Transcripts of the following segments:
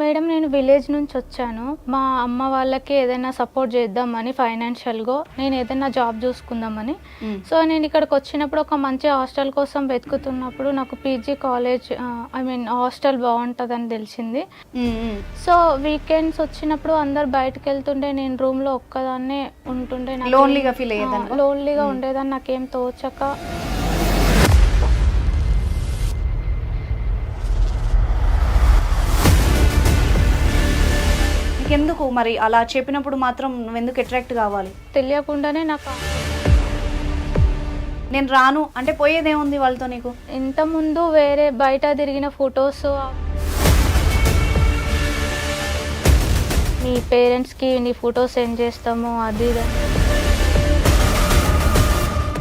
Madam నేను village నుంచి వచ్చాను. మా అమ్మ వాళ్ళకి ఏదైనా సపోర్ట్ చేద్దామని ఫైనాన్షియల్‌గా నేను ఏదైనా జాబ్ చూసుకుందామని. సో, నేను ఇక్కడికి వచ్చినప్పుడు ఒక మంచి హాస్టల్ కోసం వెతుకుతున్నప్పుడు నాకు PG college I mean hostel బావుంటదని తెలిసింది. సో, వీకెండ్స్ వచ్చినప్పుడు అందరూ బయటికెళ్తుంటే నేను రూమ్‌లో ఒక్కదాన్నే ఉంటుండే. లోన్లీగా ఫీల్ అయ్యేదానివా? లోన్లీగా ఉండేదాన్ని. నాకేం తోచక ఎందుకు మరి అలా చెప్పినప్పుడు మాత్రం నువ్వెందుకు అట్రాక్ట్ కావాలి? తెలియకుండానే నాకు నేను రాను అంటే పోయేదేముంది వాళ్ళతో నీకు? ఇంతకుముందు వేరే బయట తిరిగిన ఫొటోస్ మీ పేరెంట్స్‌కి నీ ఫోటో సెండ్ చేస్తాము అది ఇది అని.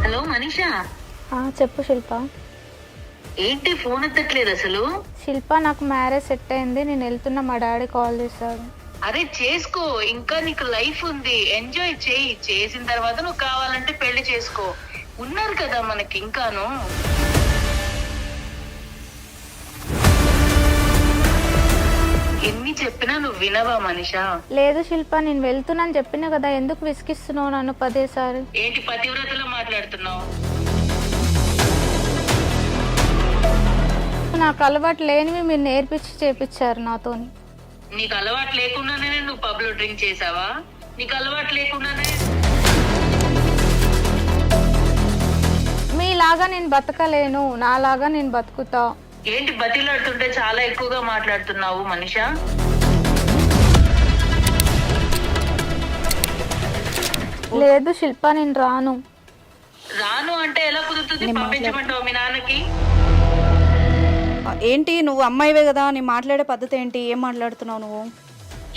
హలో మనీషా, చెప్పు శిల్ప. ఏంటి ఫోన్ ఎత్తట్లేదు అసలు? శిల్ప నాకు మ్యారేజ్ సెట్ అయింది. నేను వెళ్తున్నా, మా డాడీ కాల్ చేశాడు. అరే చేసుకో, ఇంకా నీకు లైఫ్ ఉంది, ఎంజాయ్ చేయి. చేసిన తర్వాత నువ్వు కావాలంటే పెళ్లి చేసుకో. ఉన్నారు కదా మనకి ఇంకాను. ఎన్ని చెప్పినా నువ్వు వినవా మనీషా? లేదు శిల్ప, నేను వెళ్తున్నాను చెప్పినా కదా, ఎందుకు విసిగిస్తున్నావు నన్ను పదేసారి? ఏంటి పతివ్రతలో మాట్లాడుతున్నావు? నాకు అలవాటు లేనివి మీరు నేర్పించి చేపించారు నాతోని. నీకు అలవాటు లేకుండానే నువ్వు పబ్ లో డ్రింక్ చేసావా? నీకు అలవాటు లేకుండానే మీలాగా నేను బతకలేను, నాలాగా నేను బతుకుతా. ఏంటి బతిలాడుతుంటే చాలా ఎక్కువగా మాట్లాడుతున్నావు మనీషా? లేదు శిల్ప, నేను రాను. రాను అంటే ఎలా కుదురుతుంది? పంపించమంటావు మీ నాన్నకి? ఏంటి నువ్వు అమ్మాయివే కదా, నీ మాట్లాడే పద్ధతి ఏంటి? ఏం మాట్లాడుతున్నావు నువ్వు?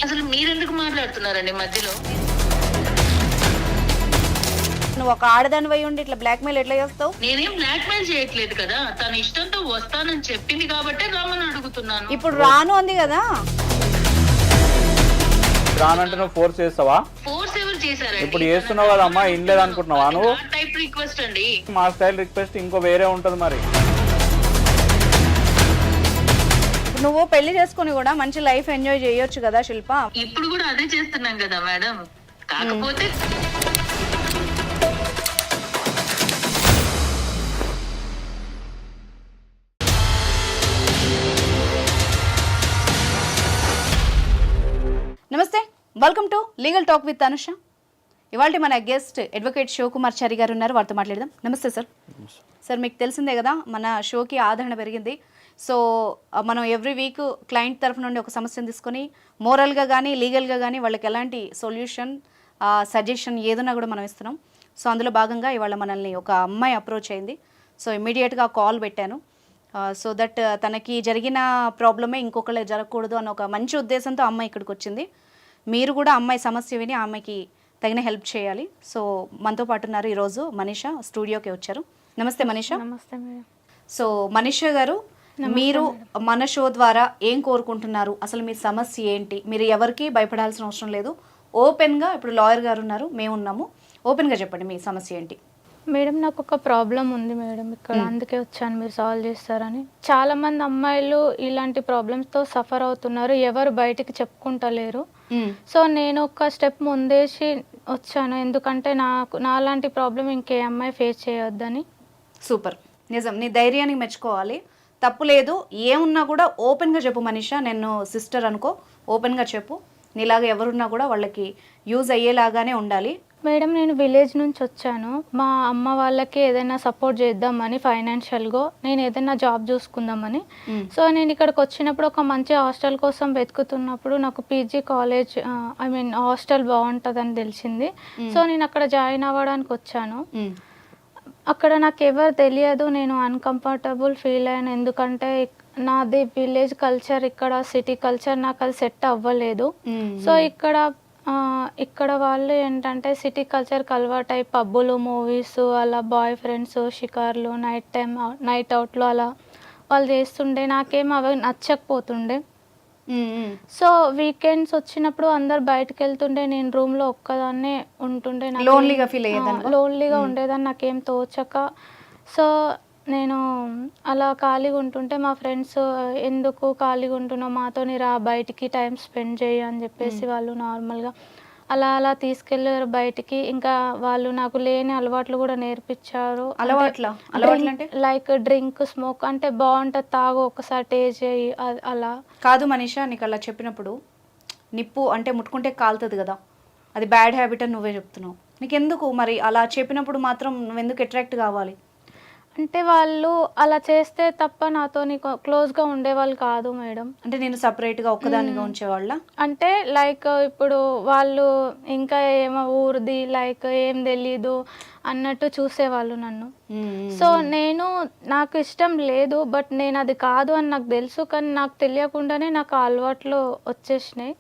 అసలు మీరెందుకు మాట్లాడుతున్నారండి మధ్యలో? నువ్వు ఒక ఆడదాని వై ఉండి ఇట్లా బ్లాక్మెయిల్ ఎట్లా చేస్తావు? నేనేం బ్లాక్ మెయిల్ చేయట్లేదు కదా, తన ఇష్టంతో వస్తానని చెప్పింది కాబట్టి రమ్మని అడుగుతున్నాను. ఇప్పుడు రాను అంది కదా. రానంటే నువ్వు ఫోర్స్ చేస్తావా? ఫోర్స్ ఎవరు చేశారండి? ఇప్పుడు చేస్తున్నావు కదా అమ్మా, ఏం లేదనుకుంటున్నావా నువ్వు? టైప్ రిక్వెస్ట్ అండి. మా స్టైల్ రిక్వెస్ట్ ఇంకో వేరే ఉంటది మరి. నువ్వు పెళ్లి చేసుకుని కూడా మంచి లైఫ్ ఎంజాయ్ చేయొచ్చు కదా శిల్ప. ఇప్పుడు కూడా అదే చేస్తున్నాం కదా మేడం. కాకపోతే నమస్తే, welcome to legal talk with Anusha. ఇవాళ మన గెస్ట్ అడ్వకేట్ శివకుమార్ చారి గారు ఉన్నారు, వారితో మాట్లాడదాం. నమస్తే సార్. సార్, మీకు తెలిసిందే కదా మన షోకి ఆదరణ పెరిగింది. సో మనం ఎవ్రీ వీక్ క్లయింట్ తరఫు నుండి ఒక సమస్యను తీసుకొని మోరల్గా కానీ లీగల్గా కానీ వాళ్ళకి ఎలాంటి సొల్యూషన్ సజెషన్ ఏదైనా కూడా మనం ఇస్తున్నాం. సో అందులో భాగంగా ఇవాళ మనల్ని ఒక అమ్మాయి అప్రోచ్ అయింది. సో ఇమ్మీడియట్గా కాల్ పెట్టాను. సో దట్ తనకి జరిగిన ప్రాబ్లమే ఇంకొకళ్ళే జరగకూడదు అన్న ఒక మంచి ఉద్దేశంతో అమ్మాయి ఇక్కడికి వచ్చింది. మీరు కూడా అమ్మాయి సమస్య విని ఆమెకి తగిన హెల్ప్ చేయాలి. సో మనతో పాటు ఉన్నారు ఈరోజు మనీషా, స్టూడియోకి వచ్చారు. నమస్తే మనీషా. నమస్తే మేడం. సో మనీషా గారు, మీరు మన షో ద్వారా ఏం కోరుకుంటున్నారు? అసలు మీ సమస్య ఏంటి? మీరు ఎవరికి భయపడాల్సిన అవసరం లేదు. ఓపెన్గా, ఇప్పుడు లాయర్ గారు ఉన్నారు, మేము ఉన్నాము, ఓపెన్గా చెప్పండి మీ సమస్య ఏంటి. మేడం నాకు ఒక ప్రాబ్లం ఉంది మేడం ఇక్కడ, అందుకే వచ్చాను, మీరు సాల్వ్ చేస్తారని. చాలా మంది అమ్మాయిలు ఇలాంటి ప్రాబ్లమ్స్తో సఫర్ అవుతున్నారు, ఎవరు బయటికి చెప్పుకుంటలేరు. సో నేను ఒక స్టెప్ ముందేసి వచ్చాను, ఎందుకంటే నాలాంటి ప్రాబ్లం ఇంకే అమ్మాయి ఫేస్ చేయొద్దని. సూపర్, నిజం, నీ ధైర్యానికి మెచ్చుకోవాలి. తప్పు లేదు, ఏమున్నా కూడా ఓపెన్గా చెప్పు మనీషా. నేను సిస్టర్ అనుకో, ఓపెన్గా చెప్పు. నీలాగా ఎవరున్నా కూడా వాళ్ళకి యూజ్ అయ్యేలాగానే ఉండాలి. మేడం నేను విలేజ్ నుంచి వచ్చాను. మా అమ్మ వాళ్ళకి ఏదైనా సపోర్ట్ చేద్దామని ఫైనాన్షియల్గా నేను ఏదైనా జాబ్ చూసుకుందామని. సో నేను ఇక్కడికి వచ్చినప్పుడు ఒక మంచి హాస్టల్ కోసం వెతుకుతున్నప్పుడు నాకు PG college I mean hostel బాగుంటుందని తెలిసింది. సో నేను అక్కడ జాయిన్ అవ్వడానికి వచ్చాను. అక్కడ నాకు ఎవరు తెలియదు, నేను అన్కంఫర్టబుల్ ఫీల్ అయ్యాను. ఎందుకంటే నాది విలేజ్ కల్చర్, ఇక్కడ సిటీ కల్చర్ నాకు అది సెట్ అవ్వలేదు. సో ఇక్కడ వాళ్ళు ఏంటంటే సిటీ కల్చర్కి అలవాటై పబ్బులు, మూవీస్, అలా బాయ్ ఫ్రెండ్స్, షికార్లు, నైట్ అవుట్లు అలా వాళ్ళు చేస్తుండే. నాకేం అవి నచ్చకపోతుండే. సో వీకెండ్స్ వచ్చినప్పుడు అందరు బయటకు వెళ్తుండే, నేను రూమ్లో ఒక్కదాన్నే ఉంటుండే. లోన్లీగా ఫీల్ అయ్యేదాన్ని? లోన్లీగా ఉండేదాన్ని, నాకేం తోచక. సో నేను అలా ఖాళీగా ఉంటుంటే మా ఫ్రెండ్స్ ఎందుకు ఖాళీగా ఉంటున్నావు మాతోని రా బయటికి టైం స్పెండ్ చేయి అని చెప్పేసి వాళ్ళు నార్మల్గా అలా అలా తీసుకెళ్ళారు బయటికి. ఇంకా వాళ్ళు నాకు లేని అలవాట్లు కూడా నేర్పించారు. అలవాట్లు అంటే లైక్ డ్రింక్ స్మోక్ అంటే బాగుంటుంది తాగు ఒకసారి టేస్ట్ చేయి అలా. కాదు మనీషా, నీకు అలా చెప్పినప్పుడు నిప్పు అంటే ముట్టుకుంటే కాలుతుంది కదా, అది బ్యాడ్ హ్యాబిట్ అని నువ్వే చెప్తున్నావు. నీకెందుకు మరి అలా చెప్పినప్పుడు మాత్రం నువ్వెందుకు అట్రాక్ట్ కావాలి? అంటే వాళ్ళు అలా చేస్తే తప్ప నాతో క్లోజ్గా ఉండేవాళ్ళు కాదు మేడం. అంటే నేను సపరేట్గా ఒక్కదానిగా ఉంచేవాళ్ళ? అంటే లైక్ ఇప్పుడు వాళ్ళు ఇంకా ఏమో ఊరిది లైక్ ఏం తెలీదు అన్నట్టు చూసేవాళ్ళు నన్ను. సో నేను నాకు ఇష్టం లేదు, బట్ నేను అది కాదు అని నాకు తెలుసు, కానీ నాకు తెలియకుండానే నాకు ఆ అలవాట్లు వచ్చేసినాయి.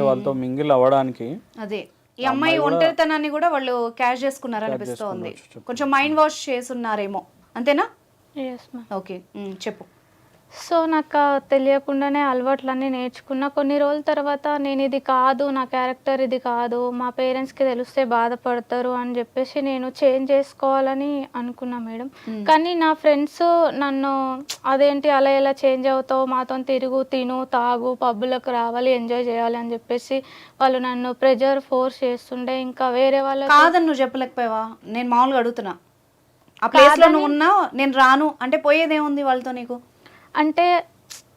వాళ్ళతో మింగిల్ అవ్వడానికి అదే ఈ అమ్మాయి ఒంటరితనాన్ని కూడా వాళ్ళు క్యాష్ చేసుకున్నారు అనిపిస్తోంది. కొంచెం మైండ్ వాష్ చేసున్నారేమో, అంతేనా? Yes ma'am. ఓకే, చెప్పు. సో నాకు తెలియకుండానే అలవాట్లన్నీ నేర్చుకున్నా. కొన్ని రోజుల తర్వాత నేను ఇది కాదు, నా క్యారెక్టర్ ఇది కాదు, మా పేరెంట్స్కి తెలిస్తే బాధపడతారు అని చెప్పేసి నేను చేంజ్ చేసుకోవాలని అనుకున్నా మేడం. కానీ నా ఫ్రెండ్స్ నన్ను అదేంటి అలా ఎలా చేంజ్ అవుతావు, మాతో తిరుగు, తిను, తాగు, పబ్బులకు రావాలి, ఎంజాయ్ చేయాలి అని చెప్పేసి వాళ్ళు నన్ను ప్రెజర్ ఫోర్స్ చేస్తుండే. ఇంకా వేరే వాళ్ళ కాదని నువ్వు చెప్పలేకపోయావా? నేను మామూలుగా అడుగుతున్నా. ఆ ప్లేస్లో నువ్వు ఉన్నావు, నేను రాను అంటే పోయేదేముంది వాళ్ళతో నీకు?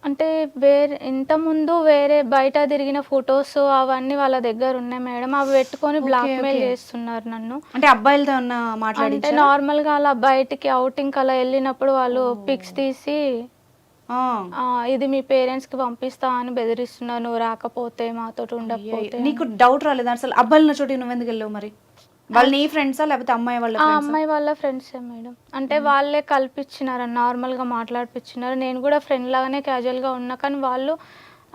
అంటే వేరే ఇంతకుముందు వేరే బయట తిరిగిన ఫొటోస్ అవన్నీ వాళ్ళ దగ్గర ఉన్నాయి మేడం. అవి పెట్టుకొని బ్లాక్మెయిల్ చేస్తున్నారు నన్ను. అంటే అబ్బాయిలతో ఉన్న మాట్లాడి అంటే నార్మల్గా అలా బయటికి అవుటింగ్ అలా వెళ్ళినప్పుడు వాళ్ళు పిక్స్ తీసి ఇది మీ పేరెంట్స్కి పంపిస్తా అని బెదిరిస్తున్నారు, నువ్వు రాకపోతే మాతో ఉండకపోతే. నీకు డౌట్ రాలేదు అసలు అబ్బాయిల చోటి నువ్వెందుకు వెళ్ళావు మరి? వాళ్ళు నీ ఫ్రెండ్సా లేకపోతే అమ్మాయి వాళ్ళ? అమ్మాయి వాళ్ళ ఫ్రెండ్సే మేడం. అంటే వాళ్ళే కల్పించినారు, నార్మల్గా మాట్లాడిపించినారు. నేను కూడా ఫ్రెండ్ లాగానే క్యాజువల్గా ఉన్నా, కానీ వాళ్ళు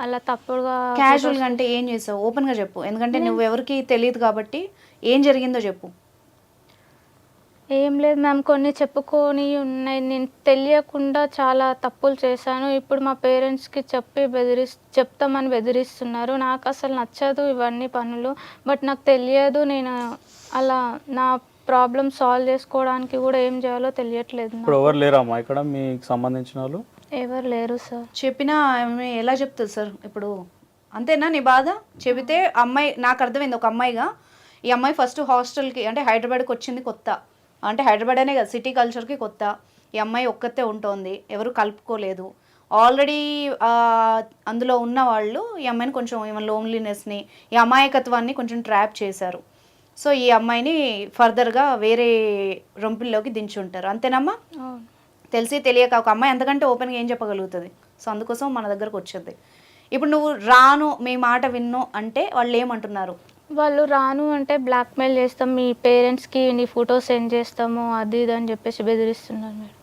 అలా తప్పుడుగా. క్యాజువల్గా అంటే ఏం చేసావు? ఓపెన్గా చెప్పు, ఎందుకంటే నువ్వు ఎవరికి తెలియదు కాబట్టి. ఏం జరిగిందో చెప్పు. ఏం లేదు మ్యామ్, కొన్ని చెప్పుకొని ఉన్నాయి. నేను తెలియకుండా చాలా తప్పులు చేశాను. ఇప్పుడు మా పేరెంట్స్కి చెప్తామని బెదిరిస్తున్నారు. నాకు అసలు నచ్చదు ఇవన్నీ పనులు, బట్ నాకు తెలియదు. నేను అలా నా ప్రాబ్లమ్ సాల్వ్ చేసుకోవడానికి కూడా ఏం చేయాలో తెలియట్లేదు. ఇప్పుడు ఎవరు లేరమ్మా ఇక్కడ మీకు సంబంధించిన వాళ్ళు? ఎవరు లేరు సార్. చెప్పినా ఎలా చెప్తుంది సార్? ఇప్పుడు అంతేనా నీ బాధ? చెబితే అమ్మాయి, నాకు అర్థమైంది ఒక అమ్మాయిగా, ఈ అమ్మాయి ఫస్ట్ హాస్టల్కి అంటే హైదరాబాద్కి వచ్చింది కొత్త, అంటే హైదరాబాద్ అనే కదా సిటీ కల్చర్కి కొత్త. ఈ అమ్మాయి ఒక్కతే ఉంటుంది, ఎవరు కలుపుకోలేదు. ఆల్రెడీ అందులో ఉన్న వాళ్ళు ఈ అమ్మాయిని కొంచెం ఈమె లోన్లీనెస్ని, ఈ అమాయకత్వాన్ని కొంచెం ట్రాప్ చేశారు. సో ఈ అమ్మాయిని ఫర్దర్గా వేరే రొంపిల్లోకి దించుంటారు, అంతేనమ్మా? తెలిసి తెలియక ఒక అమ్మాయి అంతకంటే ఓపెన్గా ఏం చెప్పగలుగుతుంది? సో అందుకోసం మన దగ్గరకు వచ్చింది. ఇప్పుడు నువ్వు రాను, మీ మాట విన్ను అంటే వాళ్ళు ఏమంటున్నారు? వాళ్ళు రాను అంటే బ్లాక్మెయిల్ చేస్తాం, మీ పేరెంట్స్కి నీ ఫోటో సెండ్ చేస్తాము, అది ఇది అని చెప్పేసి బెదిరిస్తున్నారు మేడం.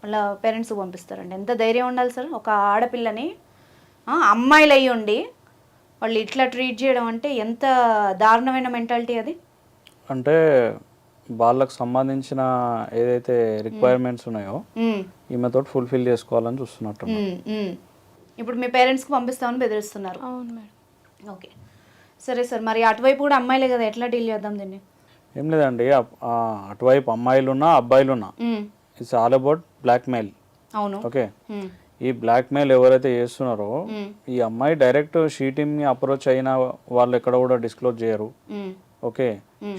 వాళ్ళ పేరెంట్స్కి పంపిస్తారండి. ఎంత ధైర్యం ఉండాలి సార్ ఒక ఆడపిల్లని, అమ్మాయిలు అయ్యి ఉండి వాళ్ళు ఇట్లా ట్రీట్ చేయడం అంటే ఎంత దారుణమైన మెంటాలిటీ అది. అంటే వాళ్ళకు సంబంధించిన ఏదైతే రిక్వైర్మెంట్స్ ఉన్నాయో ఈమెతో ఫుల్ఫిల్ చేసుకోవాలని చూస్తున్నట్టు. ఇప్పుడు మీ పేరెంట్స్కి పంపిస్తామని బెదిరిస్తున్నారు. అవును మేడం. ఓకే సరే సార్, మరి అటువైపు కూడా అమ్మాయిలే కదా, ఎట్లా డీల్ చేద్దాం దీన్ని? ఏం లేదండి, అటువైపు అమ్మాయిలున్నా అబ్బాయిలున్నా ఇట్స్ ఆల్ అబౌట్ బ్లాక్మెయిల్. అవును. ఓకే, ఈ బ్లాక్మెయిల్ ఎవరైతే చేస్తున్నారో ఈ అమ్మాయి డైరెక్ట్ షీ టీమ్ని అప్రోచ్ అయినా వాళ్ళు ఎక్కడ కూడా డిస్క్లోజ్ చేయరు. ఓకే,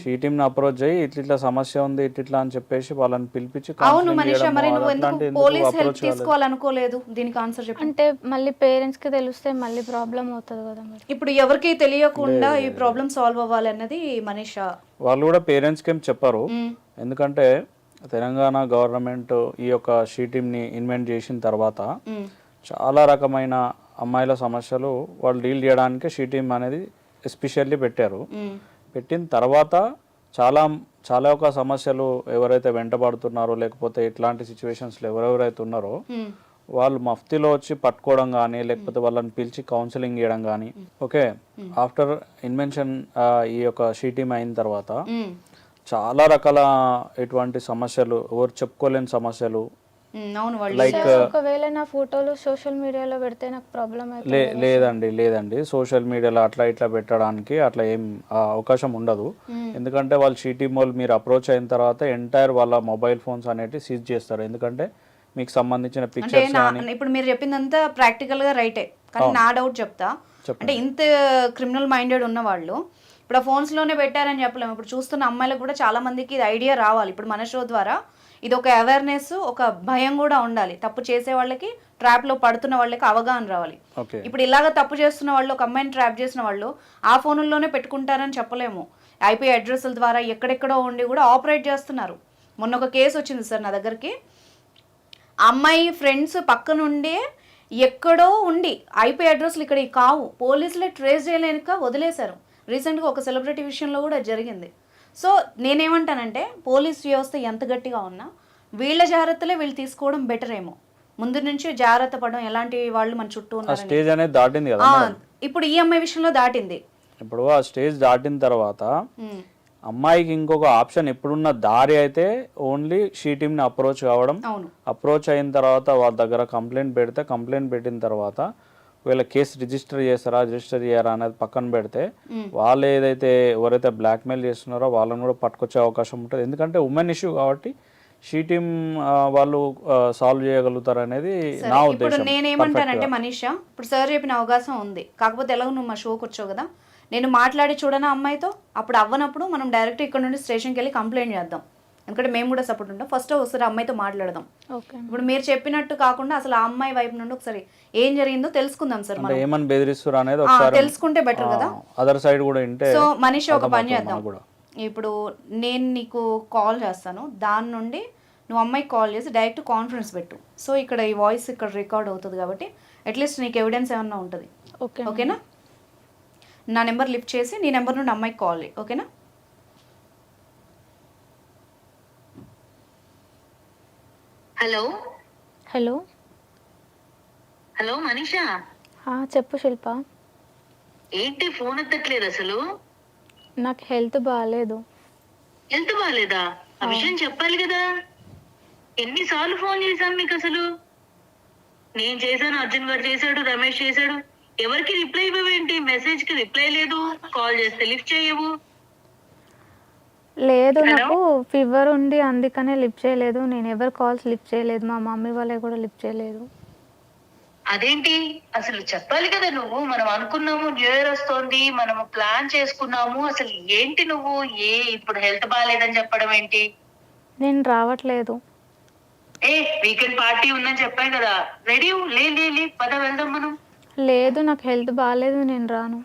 షీ టీమ్ని అప్రోచ్ అయ్యి ఇట్లా సమస్య ఉంది ఇట్లా అని చెప్పేసి వాళ్ళని పిలిపించి. అవును మనీషా, మరి నువ్వు ఎందుకు పోలీస్ హెల్ప్ తీసుకోవాలనుకోలేదు? దీనికి ఆన్సర్ చెప్పు. అంటే మళ్ళీ పేరెంట్స్కి తెలిస్తే మళ్ళీ ప్రాబ్లం అవుతుంది కదా మరి. ఇప్పుడు ఎవరికి తెలియకుండా ఈ ప్రాబ్లం సాల్వ్ అవ్వాలి అన్నది మనీషా. వాళ్ళు కూడా పేరెంట్స్కి ఏం చెప్పారు, ఎందుకంటే తెలంగాణ గవర్నమెంట్ ఈ యొక్క షీ టీమ్ని ఇన్వెంట్ చేసిన తర్వాత చాలా రకమైన అమ్మాయిల సమస్యలు వాళ్ళు డీల్ చేయడానికి షీ టీమ్ అనేది ఎస్పెషల్లీ పెట్టారు. పెట్టిన తర్వాత చాలా ఒక సమస్యలు ఎవరైతే వెంటబడుతున్నారో లేకపోతే ఇట్లాంటి సిచ్యువేషన్స్లో ఎవరెవరైతే ఉన్నారో వాళ్ళు మఫ్తీలో వచ్చి పట్టుకోవడం కానీ లేకపోతే వాళ్ళని పిలిచి కౌన్సిలింగ్ చేయడం కానీ. ఓకే, ఆఫ్టర్ ఇన్వెన్షన్ ఈ యొక్క షీ టీమ్ అయిన తర్వాత చాలా రకాల ఎటువంటి సమస్యలు, ఎవరు చెప్పుకోలేని సమస్యలు అవును వాళ్ళు లైక్ ఒకవేళ నా ఫోటోలు సోషల్ మీడియాలో పెడితే నాకు ప్రాబ్లం లేదండి సోషల్ మీడియాలో అట్లా ఇట్లా పెట్టడానికి అట్లా ఏం అవకాశం ఉండదు. ఎందుకంటే వాళ్ళు షీటీమ్ వాళ్ళు మీరు అప్రోచ్ అయిన తర్వాత ఎంటైర్ వాళ్ళ మొబైల్ ఫోన్స్ అనేటివి సీజ్ చేస్తారు. ఎందుకంటే మీకు సంబంధించిన అంటే పిక్చర్స్ ఇప్పుడు మీరు చెప్పిందంతా ప్రాక్టికల్ గా రైటే, కానీ నా డౌట్ చెప్తా. అంటే ఇంత క్రిమినల్ మైండెడ్ ఉన్న వాళ్ళు ఇప్పుడు ఆ ఫోన్స్ లోనే పెట్టారని చెప్పలేము. ఇప్పుడు చూస్తున్న అమ్మాయిలకు కూడా చాలా మందికి ఇది ఐడియా రావాలి. ఇప్పుడు మన షో ద్వారా ఇది ఒక అవేర్నెస్, ఒక భయం కూడా ఉండాలి. తప్పు చేసే వాళ్ళకి, ట్రాప్ లో పడుతున్న వాళ్ళకి అవగాహన రావాలి. ఓకే ఇప్పుడు ఇలాగ తప్పు చేస్తున్న వాళ్ళు, ఒక అమ్మాయిని ట్రాప్ చేసిన వాళ్ళు ఆ ఫోన్లలోనే పెట్టుకుంటారని చెప్పలేము. ఐపీ అడ్రస్ల ద్వారా ఎక్కడెక్కడో ఉండి కూడా ఆపరేట్ చేస్తున్నారు. మొన్న ఒక కేసు వచ్చింది సార్ నా దగ్గరికి. అమ్మాయి ఫ్రెండ్స్ పక్క నుండే ఎక్కడో ఉండి ఐపీ అడ్రస్లు ఇక్కడ కావు, పోలీసులే ట్రేస్ చేయలేక వదిలేశారు. రీసెంట్గా ఒక సెలబ్రిటీ విషయంలో కూడా జరిగింది. సో నేనేమంటానంటే పోలీస్ వ్యవస్థ ఎంత గట్టిగా ఉన్నా వీళ్ళ జాగ్రత్తలే వీళ్ళు తీసుకోవడం బెటర్ ఏమో. ముందు నుంచి జాగ్రత్త పడడం, ఎలాంటి వాళ్ళు మన చుట్టూ ఉన్నారు స్టేజ్ అనేది దాటింది కదా. ఇప్పుడు ఈ అమ్మాయి విషయంలో దాటింది. ఇప్పుడు ఆ స్టేజ్ దాటిన తర్వాత అమ్మాయికి ఇంకొక ఆప్షన్ ఇప్పుడున్న దారి అయితే ఓన్లీ షీటీమ్ని అప్రోచ్ కావడం. అవును, అప్రోచ్ అయిన తర్వాత వాళ్ళ దగ్గర కంప్లైంట్ పెడితే, కంప్లైంట్ పెట్టిన తర్వాత వీళ్ళ కేసు రిజిస్టర్ చేస్తారా రిజిస్టర్ చేయరా అనేది పక్కన పెడితే వాళ్ళు ఏదైతే ఎవరైతే బ్లాక్మెయిల్ చేస్తున్నారో వాళ్ళని కూడా పట్టుకొచ్చే అవకాశం ఉంటుంది. ఎందుకంటే ఉమెన్ ఇష్యూ కాబట్టి షీటీమ్ వాళ్ళు సాల్వ్ చేయగలుగుతారు అనేది నా ఇప్పుడు ఉద్దేశం. నేనేమంటానంటే మనీషా, ఇప్పుడు సార్ చెప్పిన అవకాశం ఉంది. కాకపోతే ఎలాగో నువ్వు మా షోకి వచ్చావు కదా, నేను మాట్లాడి చూడనా అమ్మాయితో. అప్పుడు అవ్వనప్పుడు మనం డైరెక్ట్ ఇక్కడ నుండి స్టేషన్కి వెళ్ళి కంప్లైంట్ చేద్దాం. ఎందుకంటే మేము కూడా సపోర్ట్ ఉంటాం. ఫస్ట్ ఒకసారి అమ్మాయితో మాట్లాడదాం. ఇప్పుడు మీరు చెప్పినట్టు కాకుండా అసలు ఆ అమ్మాయి వైపు నుండి ఒకసారి ఏం జరిగిందో తెలుసుకుందాం సార్. మనం ఏమని బెదిరిస్తారు అనేది ఒకసారి తెలుసుకుంటే బెటర్ కదా. అదర్ సైడ్ కూడా ఉంటే. సో మనీషా ఒక పని చేద్దాం. ఇప్పుడు నేను నీకు కాల్ చేస్తాను, దాని నుండి నువ్వు అమ్మాయికి కాల్ చేసి డైరెక్ట్ కాన్ఫరెన్స్ పెట్టు. సో ఇక్కడ ఈ వాయిస్ ఇక్కడ రికార్డ్ అవుతుంది కాబట్టి అట్లీస్ట్ నీకు ఎవిడెన్స్ ఏమన్నా ఉంటుంది. ఓకేనా? నా నెంబర్ లిఫ్ట్ చేసి నీ నెంబర్ నుండి అమ్మాయికి కాల్ చేయి. ఓకేనా? హలో హలో హలో మనీషా, చెప్పు శిల్ప. ఏంటి ఫోన్ ఎత్తట్లేదు అసలు? నాకు హెల్త్ బాగాలేదు. హెల్త్ బాగాలేదా? ఆ విషయం చెప్పాలి కదా. ఎన్నిసార్లు ఫోన్ చేశాను మీకు అసలు? నేను చేశాను, అర్జున్ గారు చేశాడు, రమేష్ చేశాడు. ఎవరికి రిప్లై ఇవ్వవేంటి? మెసేజ్ కి రిప్లై లేదు, కాల్ చేస్తే లిఫ్ట్ చేయవు. లేదు, నాకు ఫీవర్ ఉండి అందుకనే లిఫ్ట్ చేయలేదు. నేను ఎవరు కాల్స్ లిఫ్ట్ చేయలేదు, మా మమ్మీ వాళ్ళే కూడా లిఫ్ట్ చేయలేదు. అదేంటి అసలు చెప్పాలి కదా నువ్వు. మనం అనుకున్నాము న్యూ ఇయర్ వస్తోంది, మనము ప్లాన్ చేసుకున్నాము. అసలు ఏంటి నువ్వు ఇప్పుడు హెల్త్ బాగాలేదని చెప్పడం ఏంటి? నేను రావట్లేదు. వీకెండ్ పార్టీ ఉందని చెప్పాను కదా. రెడీ లే పద వెళ్దాం మనం. లేదు, నాకు హెల్త్ బాగాలేదు, నేను రాను.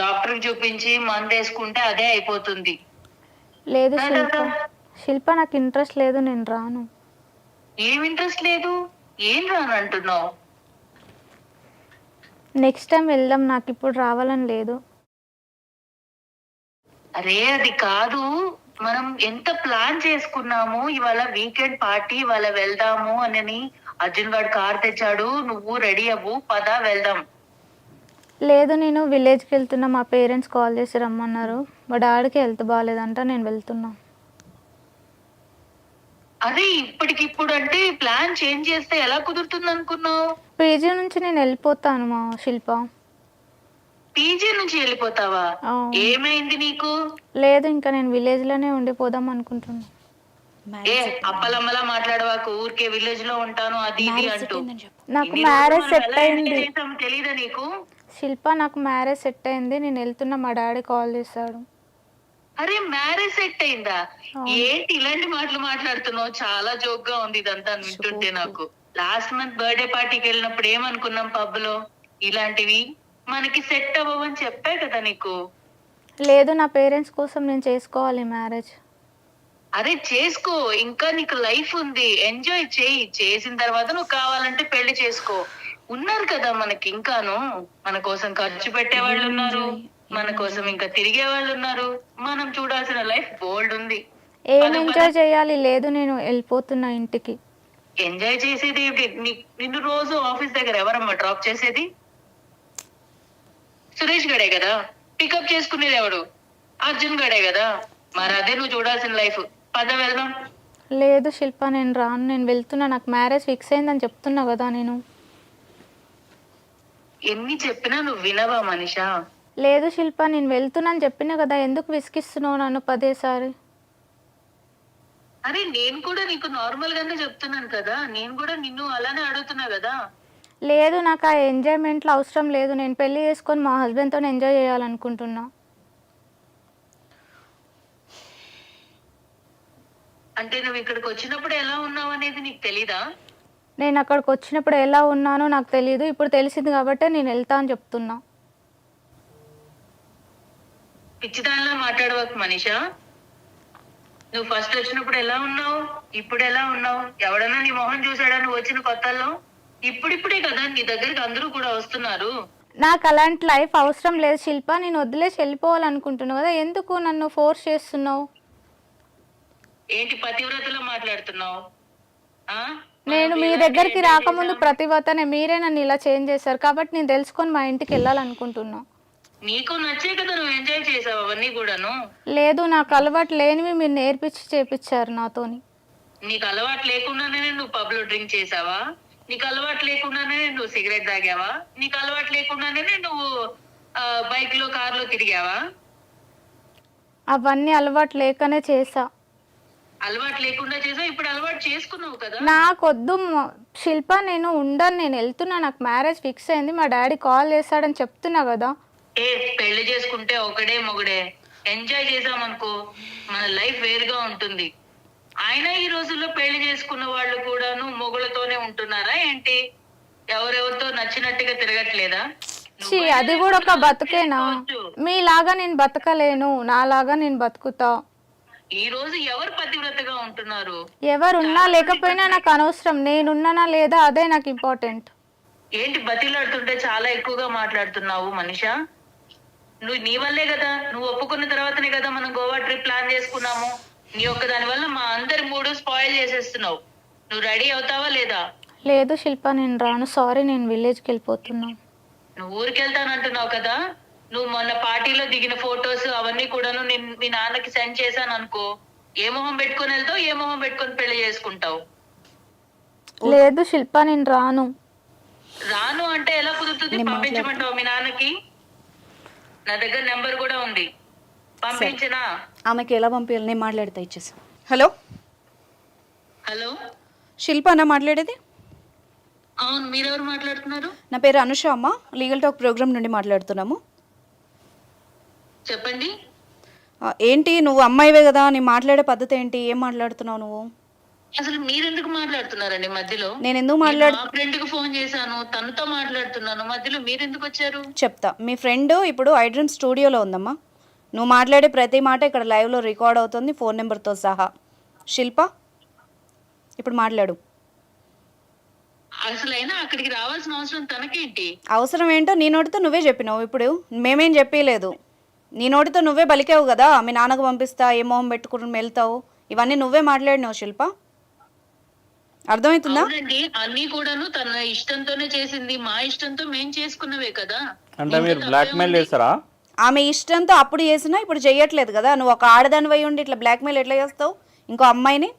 డాక్టర్ చూపించి మందు వేసుకుంటే అదే అయిపోతుంది. లేదు శిల్ప, నాకు ఇంట్రెస్ట్ లేదు, నేను రాను. ఏం ఇంట్రెస్ట్ లేదు? ఏం రాను అంటున్నావు? నెక్స్ట్ టైం వెళ్దాం, నాకు ఇప్పుడు రావాలని లేదు. అరే అది కాదు, మనం ఎంత ప్లాన్ చేసుకున్నాము. ఇవాళ వీకెండ్ పార్టీ, ఇవాళ వెళ్దాము అని అర్జున్ గారు కార్ తెచ్చాడు. నువ్వు రెడీ అవ్వు, పద వెళ్దాం. లేదు, నేను విలేజ్కి వెళ్తున్నా. మా పేరెంట్స్ కాల్ చేసి రమ్మన్నారు. మా డాడీకి హెల్త్ బాగాలేదంట, నేను వెళ్తున్నా. అదే ఇప్పటికిప్పుడు అంటే ప్లాన్ చేంజ్ చేస్తే ఎలా కుదురుతుంది అనుకున్నావు? పీజీ నుంచి నేను వెళ్ళిపోతాను మా శిల్ప. పీజీ నుంచి వెళ్ళిపోతావా? ఏమైంది నీకు? లేదు, ఇంకా నేను విలేజ్ లోనే ఉండిపోదాం అనుకుంటున్నా. అప్పలమ్మలా మాట్లాడవాకు. ఊరికే విలేజ్ లో ఉంటాను అది ఇది అంటూ. నాకు మ్యారేజ్ సెట్ అయింది. తెలీదా నీకు? శిల్ప, నాకు మ్యారేజ్ సెట్ అయింది, నేను వెళ్తున్నా. మా డాడీ కాల్ చేశాడు. అరే మ్యారేజ్ సెట్ అయిందా? ఏంటి ఇలాంటి మాటలు మాట్లాడుతున్నావు? చాలా జోక్ గా ఉంది ఇదంతా వింటుంటే నాకు. లాస్ట్ మంత్ బర్త్డే పార్టీకి వెళ్ళినప్పుడు ఏమనుకున్నాం పబ్ లో, ఇలాంటివి మనకి సెట్ అవ్వని చెప్పా కదా నీకు. లేదు, నా పేరెంట్స్ కోసం నేను చేసుకోవాలి మ్యారేజ్. అరే చేసుకో, ఇంకా నీకు లైఫ్ ఉంది, ఎంజాయ్ చేయి. చేసిన తర్వాత నువ్వు కావాలంటే పెళ్లి చేసుకో. ఉన్నారు కదా మనకి ఇంకాను, మన కోసం ఖర్చు పెట్టే వాళ్ళు ఉన్నారు, మన కోసం ఇంకా తిరిగే వాళ్ళు ఉన్నారు. మనం చూడాల్సిన లైఫ్ బోల్డ్ ఉంది. ఏం ఎంజాయ్ చేయాలి? లేదు, నేను వెళ్ళిపోతున్నా ఇంటికి. ఎంజాయ్ చేసేది నిన్ను రోజు ఆఫీస్ దగ్గర ఎవరమ్మా డ్రాప్ చేసేది? సురేష్ గడే కదా. పికప్ చేసుకునేది ఎవడు? అర్జున్ గడే కదా. మరి అదే నువ్వు చూడాల్సిన లైఫ్. పద వెళ్దాం. లేదు శిల్ప, నేను రాను, నేను వెళ్తున్నా, నాకు మ్యారేజ్ ఫిక్స్ అయిందని చెప్తున్నా కదా నేను. ఎన్ని చెప్పినా నువ్వు వినవా మనిషా? లేదు శిల్ప, నేను వెళ్తున్నాను చెప్పినా కదా, ఎందుకు విసిగిస్తున్నావు నన్ను పదేసారి? అరే నేను కూడా నీకు నార్మల్ గానే చెప్తున్నాను కదా, నేను కూడా నిన్ను అలానే అడుగుతున్నా కదా. లేదు, నాకు ఆ ఎంజాయ్మెంట్లో అవసరం లేదు, నేను పెళ్లి చేసుకొని మా హస్బెండ్తో ఎంజాయ్ చేయాలనుకుంటున్నా. అంటే నువ్వు ఇక్కడికి వచ్చినప్పుడు ఎలా ఉన్నావు అనేది నీకు తెలీదా? నేను అక్కడికి వచ్చినప్పుడు ఎలా ఉన్నానో నాకు తెలియదు, ఇప్పుడు తెలిసింది కాబట్టి నేను వెళ్తా అని చెప్తున్నా. పిచ్చిదానిలా మాట్లాడవకు మనిషా. నువ్వు ఫస్ట్ వచ్చినప్పుడు ఎలా ఉన్నావు, ఇప్పుడు ఎలా ఉన్నావు? ఎవడన్నా నీ మొహం చూసాడా నువ్వు వచ్చిన కొత్తల్లో? ఇప్పుడిప్పుడే కదా నీ దగ్గరికి అందరూ కూడా వస్తున్నారు. నాకు అలాంటి లైఫ్ అవసరం లేదు శిల్ప, నేను వదిలేసి వెళ్ళిపోవాలనుకుంటున్నావు కదా, ఎందుకు నన్ను ఫోర్స్ చేస్తున్నావు? ఏంటి పతివ్రతలో మాట్లాడుతున్నావు? నేను మీ దగ్గరికి రాకముందు ప్రతివతనే, మీరే నన్ను ఇలా చేంజ్ చేశారు కాబట్టి నేను తెలుసుకొని మా ఇంటికి వెళ్ళాలనుకుంటున్నా. నీకు నచ్చే కదా నువ్వు ఎంజాయ్ చేసావు అవన్నీ కూడాను. లేదు, నాకు అలవాటు లేనివి మీరు నేర్పించి చేపించారు నాతోని. నీకు అలవాటు లేకుండానే నువ్వు పబ్ లో డ్రింక్ చేసావా? నీకు అలవాటు లేకుండానే నువ్వు సిగరెట్ తాగావా? నీకు అలవాటు లేకుండానే నువ్వు బైక్ లో కార్ లో తిరిగావా? అవన్నీ అలవాటు లేకనే చేసా. అలవాటు లేకుండా చేసావు, ఇప్పుడు అలవాటు చేసుకున్నావు కదా. నాకొద్దు శిల్ప, నేను ఉండను, నేను వెళ్తున్నా, నాకు మ్యారేజ్ ఫిక్స్ అయింది, మా డాడీ కాల్ చేశాడని చెప్తున్నా కదా. పెళ్లి చేసుకుంటే ఒకడే మొగడే ఎంజాయ్ చేసామనుకో మన లైఫ్ వేరుగా ఉంటుంది. ఆయన ఈ రోజుల్లో పెళ్లి చేసుకున్న వాళ్ళు కూడాను మొగులతోనే ఉంటున్నారా ఏంటి? ఎవరెవరితో నచ్చినట్టుగా తిరగట్లేదా? అది కూడా ఒక బతుకేనా? మీలాగా నేను బతకలేను, నాలాగా నేను బతుకుతా. ఈ రోజు ఎవరు పతివ్రతగా ఉంటున్నారు? ఎవరున్నా లేకపోయినా నాకు అనవసరం, నేనున్నానా లేదా అదే నాకు ఇంపార్టెంట్. ఏంటి బతిలాడుతుంటే చాలా ఎక్కువగా మాట్లాడుతున్నావు మనిషా? నువ్వు నీ వల్లే కదా, నువ్వు ఒప్పుకున్న తర్వాతనే కదా మనం గోవా ట్రిప్ ప్లాన్ చేసుకున్నాము. నీ ఒక్క దాని వల్ల మా అందరి మూడు స్పాయిల్ చేసేస్తున్నావు. నువ్వు రెడీ అవుతావా లేదా? లేదు శిల్ప, నేను రాను, సారీ, నేను విలేజ్కి వెళ్ళిపోతున్నా. నువ్వు ఊరికి వెళ్తానంటున్నావు కదా, నువ్వు మొన్న పార్టీలో దిగిన ఫొటోస్ అవన్నీ కూడాను మీ నాన్నకి సెండ్ చేశాను అనుకో, ఏ మొహం పెట్టుకొని వెళ్తావు, ఏ మొహం పెట్టుకొని పెళ్లి చేసుకుంటావు? లేదు శిల్ప, నేను రాను. రాను అంటే ఎలా కుదురుతుంది? పంపించమంటావు మీ నాన్నకి? నా దగ్గర నెంబర్ కూడా ఉంది, పంపించనా? ఆమెకి ఎలా పంపించాలి, నేను మాట్లాడితే ఇచ్చేసి. హలో హలో, శిల్ప అన్న మాట్లాడేది? అవును, మీరెవరు మాట్లాడుతున్నారు? నా పేరు అనుష అమ్మ, లీగల్ టాక్ ప్రోగ్రామ్ నుండి మాట్లాడుతున్నాము. చెప్పండి. ఏంటి నువ్వు అమ్మాయివే కదా, నీ మాట్లాడే పద్ధతి ఏంటి, ఏం మాట్లాడుతున్నావు నువ్వు? అసలు మీరెందుకు మాట్లాడుతున్నారండి మధ్యలో? నేను ఎందుకు మా ఫ్రెండ్ కి ఫోన్ చేశాను, తనతో మాట్లాడుతున్నాను, మధ్యలో మీరెందుకు వచ్చారు? చెప్తా. మీ ఫ్రెండ్ ఇప్పుడు ఐడ్రీమ్ స్టూడియోలో ఉందమ్మా. నువ్వు మాట్లాడే ప్రతి మాట ఇక్కడ లైవ్లో రికార్డ్ అవుతుంది, ఫోన్ నెంబర్తో సహా. శిల్ప, ఇప్పుడు మాట్లాడు. అసలైనా అక్కడికి రావాల్సిన అవసరం తనకేంటి? అవసరం ఏంటో నీ నోటితో నువ్వే చెప్పినావు, ఇప్పుడు మేమేం చెప్పలేదు. నీ నోటితో నువ్వే బలికావు కదా, మీ నాన్నకు పంపిస్తా, ఏ మొహం పెట్టుకుని వెళ్తావు, ఇవన్నీ నువ్వే మాట్లాడినావు శిల్ప. అర్థమవుతుందా? అవునండి, అన్ని కూడాను తన ఇష్టంతోనే చేసింది, మా ఇష్టంతో మేం చేసుకున్నవే కదా. అంటే మీరు బ్లాక్ మెయిల్ చేస్తారా? ఆమె ఇష్టంతో అప్పుడు చేసినా ఇప్పుడు చెయ్యట్లేదు కదా. నువ్వు ఒక ఆడదాని వై ఉండి ఇట్లా బ్లాక్మెయిల్ ఎట్లా చేస్తావు ఇంకో అమ్మాయిని?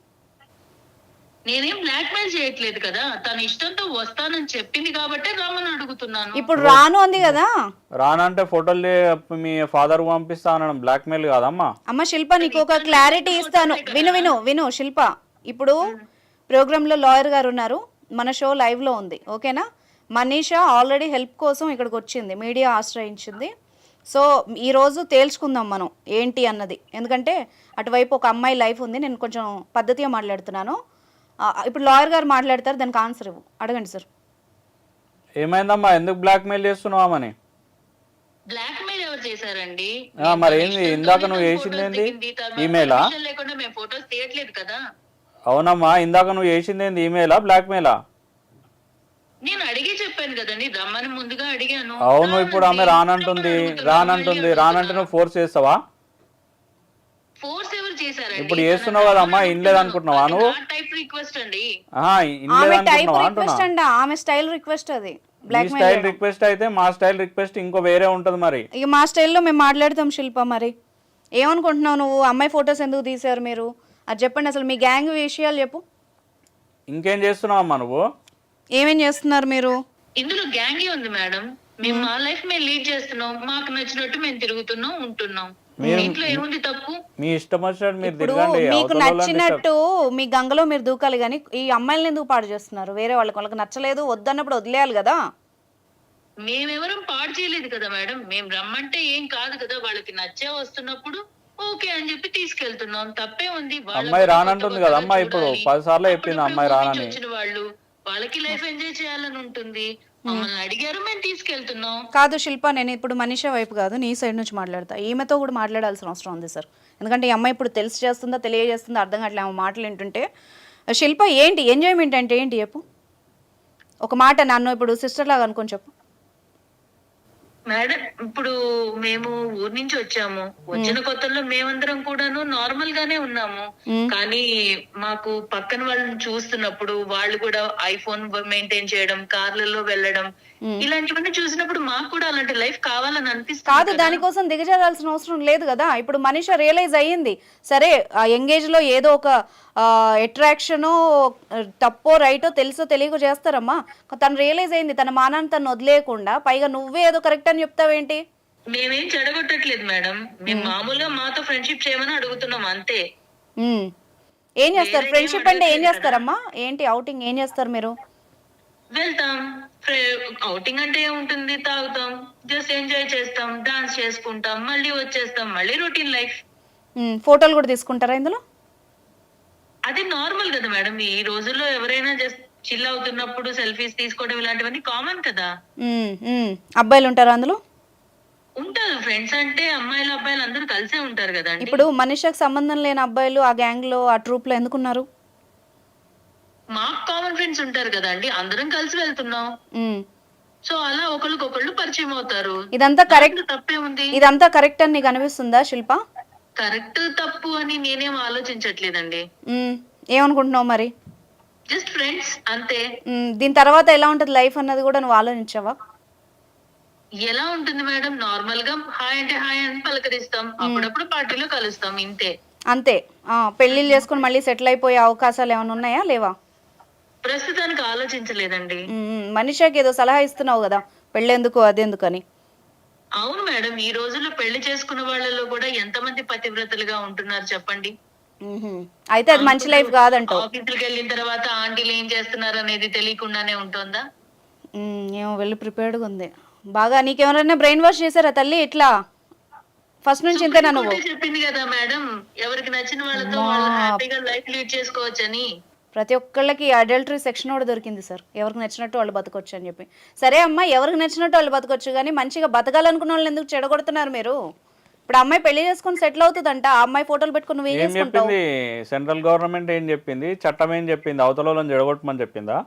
నేనేం బ్లాక్ మెయిల్ చేయట్లేదు కదా, తన ఇష్టంతో వస్తానని చెప్పింది కాబట్టి రమ్మని అడుగుతున్నాను. ఇప్పుడు రాను అంది కదా. రానంటే ఫోటోలు మీ ఫాదర్ పంపిస్తా అనడం బ్లాక్ మెయిల్ కాదమ్మా. అమ్మ శిల్ప, నీకు ఒక క్లారిటీ ఇస్తాను, విను విను విను శిల్ప. ఇప్పుడు ప్రోగ్రాంలో లాయర్ గారు ఉన్నారు, మన షో లైవ్లో ఉంది, ఓకేనా? మనీషా ఆల్రెడీ హెల్ప్ కోసం ఇక్కడికి వచ్చింది, మీడియా ఆశ్రయించింది. సో ఈరోజు తేల్చుకుందాం మనం ఏంటి అన్నది, ఎందుకంటే అటువైపు ఒక అమ్మాయి లైఫ్ ఉంది. నేను కొంచెం పద్ధతిగా మాట్లాడుతున్నాను. ఇప్పుడు లాయర్ గారు మాట్లాడతారు, దానికి ఆన్సర్ ఇవ్వు. అడగండి సార్. ఏమైందమ్మా, ఎందుకు బ్లాక్ మెయిల్ చేస్తున్నావని? బ్లాక్ మెయిల్ ఎవరు చేశారండి? మరి ఏంది ఇందాక నువ్వు చేసింది ఏంది? ఈమెయిలా? లేకుండా మేము ఫోటోస్ తీయట్లేదు కదా. అవునమ్మా, ఇందాక నువ్వు చేసింది ఏంది? ఈమెయిలా బ్లాక్ మెయిలా? నేను అడిగి చెప్పాను కదండి, రమ్మని ముందుగా అడిగాను. అవును, ఇప్పుడు ఆమె రానంటుంది, రానంటే నువ్వు ఫోర్స్ చేస్తావా? ఫోర్స్ ఎవరు చేశారండి? ఇప్పుడు చేస్తున్నావు కదమ్మా, ఇన్లేదు అనుకుంటున్నావా నువ్వు? టైప్ రిక్వెస్ట్ అండి. ఆమె స్టైల్ రిక్వెస్ట్ అది. స్టైల్ రిక్వెస్ట్ అయితే మా స్టైల్ రిక్వెస్ట్ ఇంకో వేరే ఉంటది. మరి ఇక మా స్టైల్లో మేము మాట్లాడతాం శిల్ప. మరి ఏమనుకుంటున్నావు నువ్వు? అమ్మాయి ఫొటోస్ ఎందుకు తీశారు మీరు? అది చెప్పండి, అసలు మీ గ్యాంగ్ విషయాలు చెప్పు. ఇంకేం చేస్తున్నావు అమ్మా నువ్వు? ఏమేం చేస్తున్నారు మీరు? ఇందులో గ్యాంగే ఉంది మేడం. మేము మా లైఫ్ మేము లీడ్ చేస్తున్నాం, మాకు నచ్చినట్టు మేము తిరుగుతున్నాం, ఉంటున్నాం. ఇంట్లో ఏముంది తప్పు? మీ ఇష్టం వచ్చినట్టు మీరు ఇప్పుడు తిరగండి. మీకు అవతల వాళ్ళని నచ్చినట్టు మీ గంగలో మీరు దూకాలి, కానీ ఈ అమ్మాయిలను ఎందుకు పాడు చేస్తున్నారు? వేరే వాళ్ళకి నచ్చలేదు వద్దన్నప్పుడు వదిలేయాలి కదా. మేమెవరం పాడు చేయలేదు కదా మేడం. మేము రమ్మంటే ఏం కాదు కదా, వాళ్ళకి నచ్చే వస్తున్నప్పుడు ఓకే అని చెప్పి తీసుకెళ్తున్నాం. తప్పే ఉంది? అమ్మాయి రానంటుంది కదా అమ్మా, ఇప్పుడు 10 సార్లు చెప్పింది అమ్మాయి రానని. వచ్చిన వాళ్ళు వాళ్ళకి లైఫ్ ఎంజాయ్ చేయాలని ఉంటుంది. మమ్మల్ని అడిగారు, మేము తీసుకెళ్తున్నాం. కాదు శిల్ప, నేను ఇప్పుడు మనీషా వైపు కాదు, నీ సైడ్ నుంచి మాట్లాడతా. ఈమెతో కూడా మాట్లాడాల్సిన అవసరం ఉంది సార్. ఎందుకంటే ఈ అమ్మాయి ఇప్పుడు తెలిసి చేస్తుందా తెలియజేస్తుందా అర్థం కావట్లేదు ఆమె మాటలు వింటుంటే. శిల్ప, ఏంటి ఎంజాయ్మెంట్ అంటే ఏంటి చెప్పు? ఒక మాట నన్ను ఇప్పుడు సిస్టర్ లాగా అనుకొని చెప్పు. మేడం, ఇప్పుడు మేము ఊరు నుంచి వచ్చాము. వచ్చిన కొత్తలో మేమందరం కూడాను నార్మల్ గానే ఉన్నాము. కానీ మాకు పక్కన వాళ్ళని చూస్తున్నప్పుడు వాళ్ళు కూడా ఐఫోన్ మెయింటైన్ చేయడం, కార్లలో వెళ్ళడం, ఇలాంటివన్నీ చూసినప్పుడు మాకు కూడా అలాంటి లైఫ్ కావాలని అనిపిస్తుంది. కాదు, దానికోసం దిగజారాల్సిన అవసరం లేదు కదా. ఇప్పుడు మనీషా రియలైజ్ అయ్యింది, సరే ఆ ఎంగేజ్ లో ఏదో ఒక అట్రాక్షనో తప్పో రైటో తెలుసో తెలియకో చేస్తారమ్మా. తను రియలైజ్ అయింది, తన మానాన్ని తను వదిలేయకుండా పైగా నువ్వే ఏదో కరెక్ట్ అని చెప్తావేంటి? మేమేం చెడగొట్టట్లేదు మేడం. మేము మామూలుగా మాతో ఫ్రెండ్షిప్ చేయమని అడుగుతున్నాం అంతే. ఏం చేస్తారు? ఫ్రెండ్షిప్ అంటే ఏం చేస్తారమ్మా? ఏంటి అవుటింగ్ ఏం చేస్తారు మీరు? వెళ్తాం. అవుటింగ్ అంటే ఏముంటుంది? తాగుతాం, జస్ట్ ఎంజాయ్ చేస్తాం, డాన్స్ చేసుకుంటాం, మళ్ళీ వచ్చేస్తాం, మళ్ళీ రొటీన్ లైఫ్. ఫోటోలు కూడా తీసుకుంటారా ఇందులో? అది నార్మల్ కదా మేడం. ఈ రోజుల్లో ఎవరైనా జస్ట్ చిల్ అవుతున్నప్పుడు సెల్ఫీస్ తీసుకోవడం ఇలాంటివన్నీ కామన్ కదా. అబ్బాయిలు ఉంటారా అందులో? ఉంటారు. ఫ్రెండ్స్ అంటే అమ్మాయిలు అబ్బాయిలు అందరూ కలిసే ఉంటారు కదా. ఇప్పుడు మనీషాకి సంబంధం లేని అబ్బాయిలు ఆ గ్యాంగ్ లో ఆ ట్రూప్ లో ఎందుకున్నారు? మాకు కామన్ ఫ్రెండ్స్ ఉంటారు కదా అండి, అందరం కలిసి వెళ్తున్నాం. సో అలా ఒకరికొకళ్ళు పరిచయం అవుతారు. ఇదంతా కరెక్ట్? తప్పే ఉంది? ఇదంతా కరెక్ట్ అని నీకు అనిపిస్తుందా శిల్ప? కరెక్ట్ తప్పు అని నేనేం ఆలోచించట్లేదండి. ఏమనుకుంటున్నావు మరి? జస్ట్ ఫ్రెండ్స్ అంతే. దీని తర్వాత ఎలా ఉంటది లైఫ్ అన్నది కూడా నువ్వు ఆలోచించావా? ఎలా ఉంటుంది మేడం? నార్మల్ గా హాయ్ అంటే హాయ్ అని పలకరిస్తాం, అప్పుడప్పుడు పార్టీలో కలుస్తాం, ఇంతే. అంతే. పెళ్లిళ్ళు చేసుకుని మళ్ళీ సెటిల్ అయిపోయే అవకాశాలు ఏమైనా ఉన్నాయా లేవా? ప్రస్తుతానికి ఆలోచించలేదండి. మనీషాకి ఏదో సలహా ఇస్తున్నావు కదా, పెళ్ళెందుకు అదెందుకు అని. అవును మేడం, ఈ రోజుల్లో పెళ్లి చేసుకున్న వాళ్ళలో కూడా ఎంతమంది పతివ్రతలుగా ఉంటున్నారు చెప్పండి. అయితే అది మంచి లైఫ్ కాదంటావు. ఆఫీసులకు వెళ్ళిన తర్వాత ఆంటీలు ఏం చేస్తున్నారు అనేది తెలియకుండానే ఉంటుందా? ఏమో వెళ్ళి ప్రిపేర్డ్గా ఉంది బాగా. నీకెవరైనా బ్రెయిన్ వాష్ చేశారా తల్లి ఇట్లా? ఫస్ట్ నుంచి ఇంతేనా నువ్వు? చెప్పింది కదా మేడం, ఎవరికి నచ్చిన వాళ్ళతో వాళ్ళు హ్యాపీగా లైఫ్ లీడ్ చేసుకోవచ్చని. ప్రతి ఒక్కళ్ళకి అడల్టరీ సెక్షన్ కూడా దొరికింది సార్, ఎవరికి నచ్చినట్టు వాళ్ళు బతకొచ్చు అని చెప్పి. సరే అమ్మా, ఎవరికి నచ్చినట్టు వాళ్ళు బతకొచ్చు, కానీ మంచిగా బతకాలనుకున్న వాళ్ళని ఎందుకు చెడగొడుతున్నారు మీరు? ఇప్పుడు అమ్మాయి పెళ్లి చేసుకుని సెటిల్ అవుతుందంట, ఆ అమ్మాయి ఫోటోలు పెట్టుకుని నువ్వు ఏం చేసుకుంటావు? సెంట్రల్ గవర్నమెంట్ ఏం చెప్పింది? చట్టం ఏం చెప్పింది? అవతల వాళ్ళని జడగొట్టమని చెప్పిందా?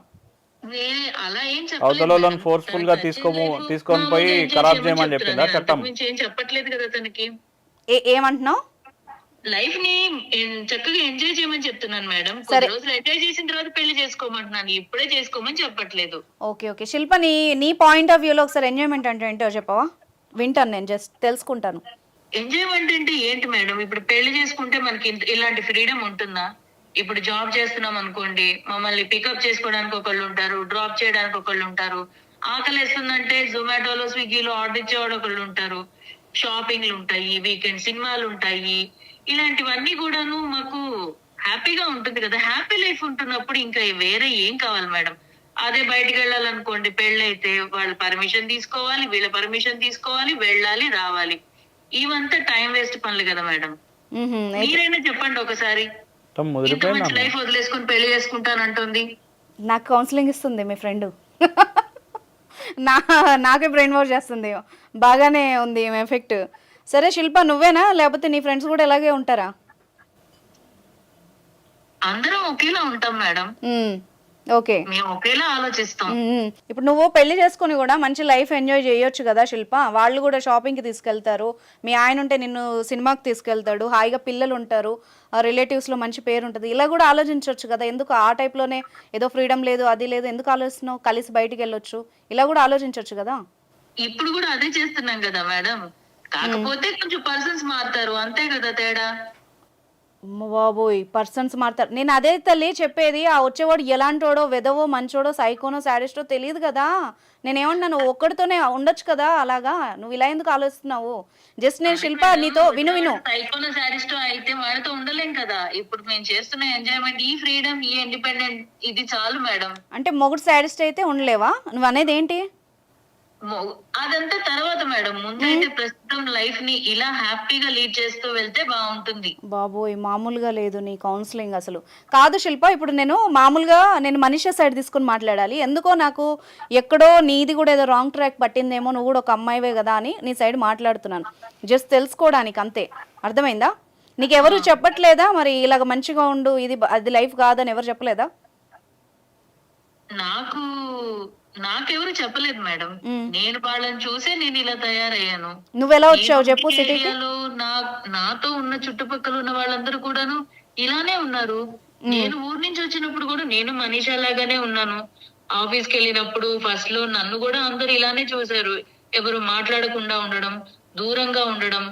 అలా ఏం అవతల వాళ్ళని ఫోర్స్ఫుల్ గా తీసుకొని పోయి ఖరాబ్ చేయమని చెప్పిందా చట్టం? ఏం చెప్పట్లేదు కదా తనకి. ఏమంటున్నావు? లైఫ్ ని చక్కగా ఎంజాయ్ చేయమని చెప్తున్నాను మేడం. కొన్ని రోజులు ఎంజాయ్ చేసిన తర్వాత పెళ్లి చేసుకోమంటున్నాను, ఇప్పుడే చేసుకోమని చెప్పట్లేదు. ఓకే ఓకే శిల్ప, నీ పాయింట్ ఆఫ్ వ్యూలో ఒకసారి ఎంజాయ్మెంట్ అంటే ఏంటో చెప్పవా? వింటాను, నేను జస్ట్ తెలుసుకుంటాను. ఎంజాయ్మెంట్ అంటే ఏంటి మేడం? ఇప్పుడు పెళ్లి చేసుకుంటే మనకి ఇలాంటి ఫ్రీడమ్ ఉంటుందా? ఇప్పుడు జాబ్ చేస్తున్నాం అనుకోండి, మమ్మల్ని పికప్ చేసుకోవడానికి ఒకళ్ళు ఉంటారు, డ్రాప్ చేయడానికి ఒకళ్ళు ఉంటారు. ఆకలి వేస్తుందంటే జొమాటోలో స్విగ్గీలో ఆర్డర్ ఇచ్చేవాడు ఒకళ్ళు ఉంటారు. షాపింగ్లు ఉంటాయి, వీకెండ్ సినిమాలు ఉంటాయి, ఇలాంటివన్నీ కూడాను మాకు హ్యాపీగా ఉంటుంది కదా. హ్యాపీ లైఫ్ ఉంటున్నప్పుడు ఇంకా వేరే ఏం కావాలి మేడం? అదే బయటికి వెళ్ళాలనుకోండి, పెళ్ళైతే వాళ్ళ పర్మిషన్ తీసుకోవాలి, వీళ్ళ పర్మిషన్ తీసుకోవాలి, వెళ్ళాలి రావాలి, ఇవంతా టైం వేస్ట్ పనులు కదా మేడం. మీరైనా చెప్పండి ఒకసారి. ఇంత మంచి లైఫ్ వదిలేసుకుని పెళ్లి చేసుకుంటానంటుంది. నాకు కౌన్సిలింగ్ ఇస్తుంది మీ ఫ్రెండ్, నాకే బ్రెయిన్ వాష్ చేస్తుంది. బాగానే ఉంది ఎఫెక్ట్. సరే శిల్ప, నువ్వేనా లేకపోతే నీ ఫ్రెండ్స్ కూడా ఇలాగే ఉంటారా? అందరం ఒకేలా ఉంటాం మేడం. ఓకే, మేము ఒకేలా ఆలోచిస్తాం. ఇప్పుడు నువ్వు పెళ్లి చేసుకుని కూడా మంచి లైఫ్ ఎంజాయ్ చేయొచ్చు కదా శిల్ప. వాళ్ళు కూడా షాపింగ్కి తీసుకెళ్తారు, మీ ఆయన ఉంటే నిన్ను సినిమాకి తీసుకెళ్తాడు, హాయిగా పిల్లలు ఉంటారు, రిలేటివ్స్లో మంచి పేరు ఉంటుంది. ఇలా కూడా ఆలోచించవచ్చు కదా. ఎందుకు ఆ టైప్లోనే ఏదో ఫ్రీడమ్ లేదు అది లేదు ఎందుకు ఆలోచిస్తున్నావు? కలిసి బయటికి వెళ్ళొచ్చు, ఇలా కూడా ఆలోచించవచ్చు కదా. ఇప్పుడు కూడా అదే చేస్తున్నాం కదా మేడం, కాకపోతే కొంచెం పర్సన్స్ మారుతారు, అంతే కదా తేడా. అమ్మ బాబోయ్, పర్సన్స్ మారుతారు. నేను అదే తల్లి చెప్పేది, ఆ వచ్చేవాడు ఎలాంటోడో, వెదవో, మంచోడో, సైకోనో, సాడిస్టో తెలియదు కదా. నేనేమన్నా నువ్వు ఒక్కడితోనే ఉండొచ్చు కదా, అలాగా నువ్వు ఇలా ఎందుకు ఆలోచిస్తున్నావు? జస్ట్ నేను శిల్ప నీతో విను. సైకోన సారిస్టో అయితే వాడితో ఉండలేం కదా. ఇప్పుడు మేము చేస్తున్న ఎంజాయ్మెంట్, ఈ ఫ్రీడమ్, ఈ ఇండిపెండెంట్, ఇది చాలు మేడం. అంటే మొగుడు సాడిస్ట్ అయితే ఉండలేవా? నువ్వు అనేది ఏంటి? అదంతా తర్వాత మేడం. ముందైతే ప్రస్తుతం లైఫ్ ని ఇలా హ్యాపీగా లీడ్ చేస్తూ వెళ్తే బాగుంటుంది. బాబోయ్, మామూలుగా లేదు నీ కౌన్సిలింగ్ అసలు. కాదు శిల్ప, ఇప్పుడు నేను మనిషి సైడ్ తీసుకొని మాట్లాడాలి. ఎందుకో నాకు ఎక్కడో నీది కూడా ఏదో రాంగ్ ట్రాక్ పట్టిందేమో, నువ్వు కూడా ఒక అమ్మాయివే కదా అని నీ సైడ్ మాట్లాడుతున్నాను, జస్ట్ తెలుసుకోవడానికి అంతే. అర్థమైందా? నీకు ఎవరు చెప్పట్లేదా మరి ఇలాగ మంచిగా ఉండు, అది లైఫ్ కాదని ఎవరు చెప్పలేదా? నాకెవరు చెప్పలేదు మేడం. నేను వాళ్ళని చూసే నేను ఇలా తయారయ్యాను. నువ్వెలా వచ్చావు చెప్పు సిటీకి? నాతో ఉన్న చుట్టుపక్కల ఉన్న వాళ్ళందరూ కూడాను ఇలానే ఉన్నారు. నేను ఊరు నుంచి వచ్చినప్పుడు కూడా నేను మనీషా లాగానే ఉన్నాను. ఆఫీస్కి వెళ్ళినప్పుడు ఫస్ట్ లో నన్ను కూడా అందరు ఇలానే చూశారు. ఎవరు మాట్లాడకుండా ఉండడం, దూరంగా ఉండడం,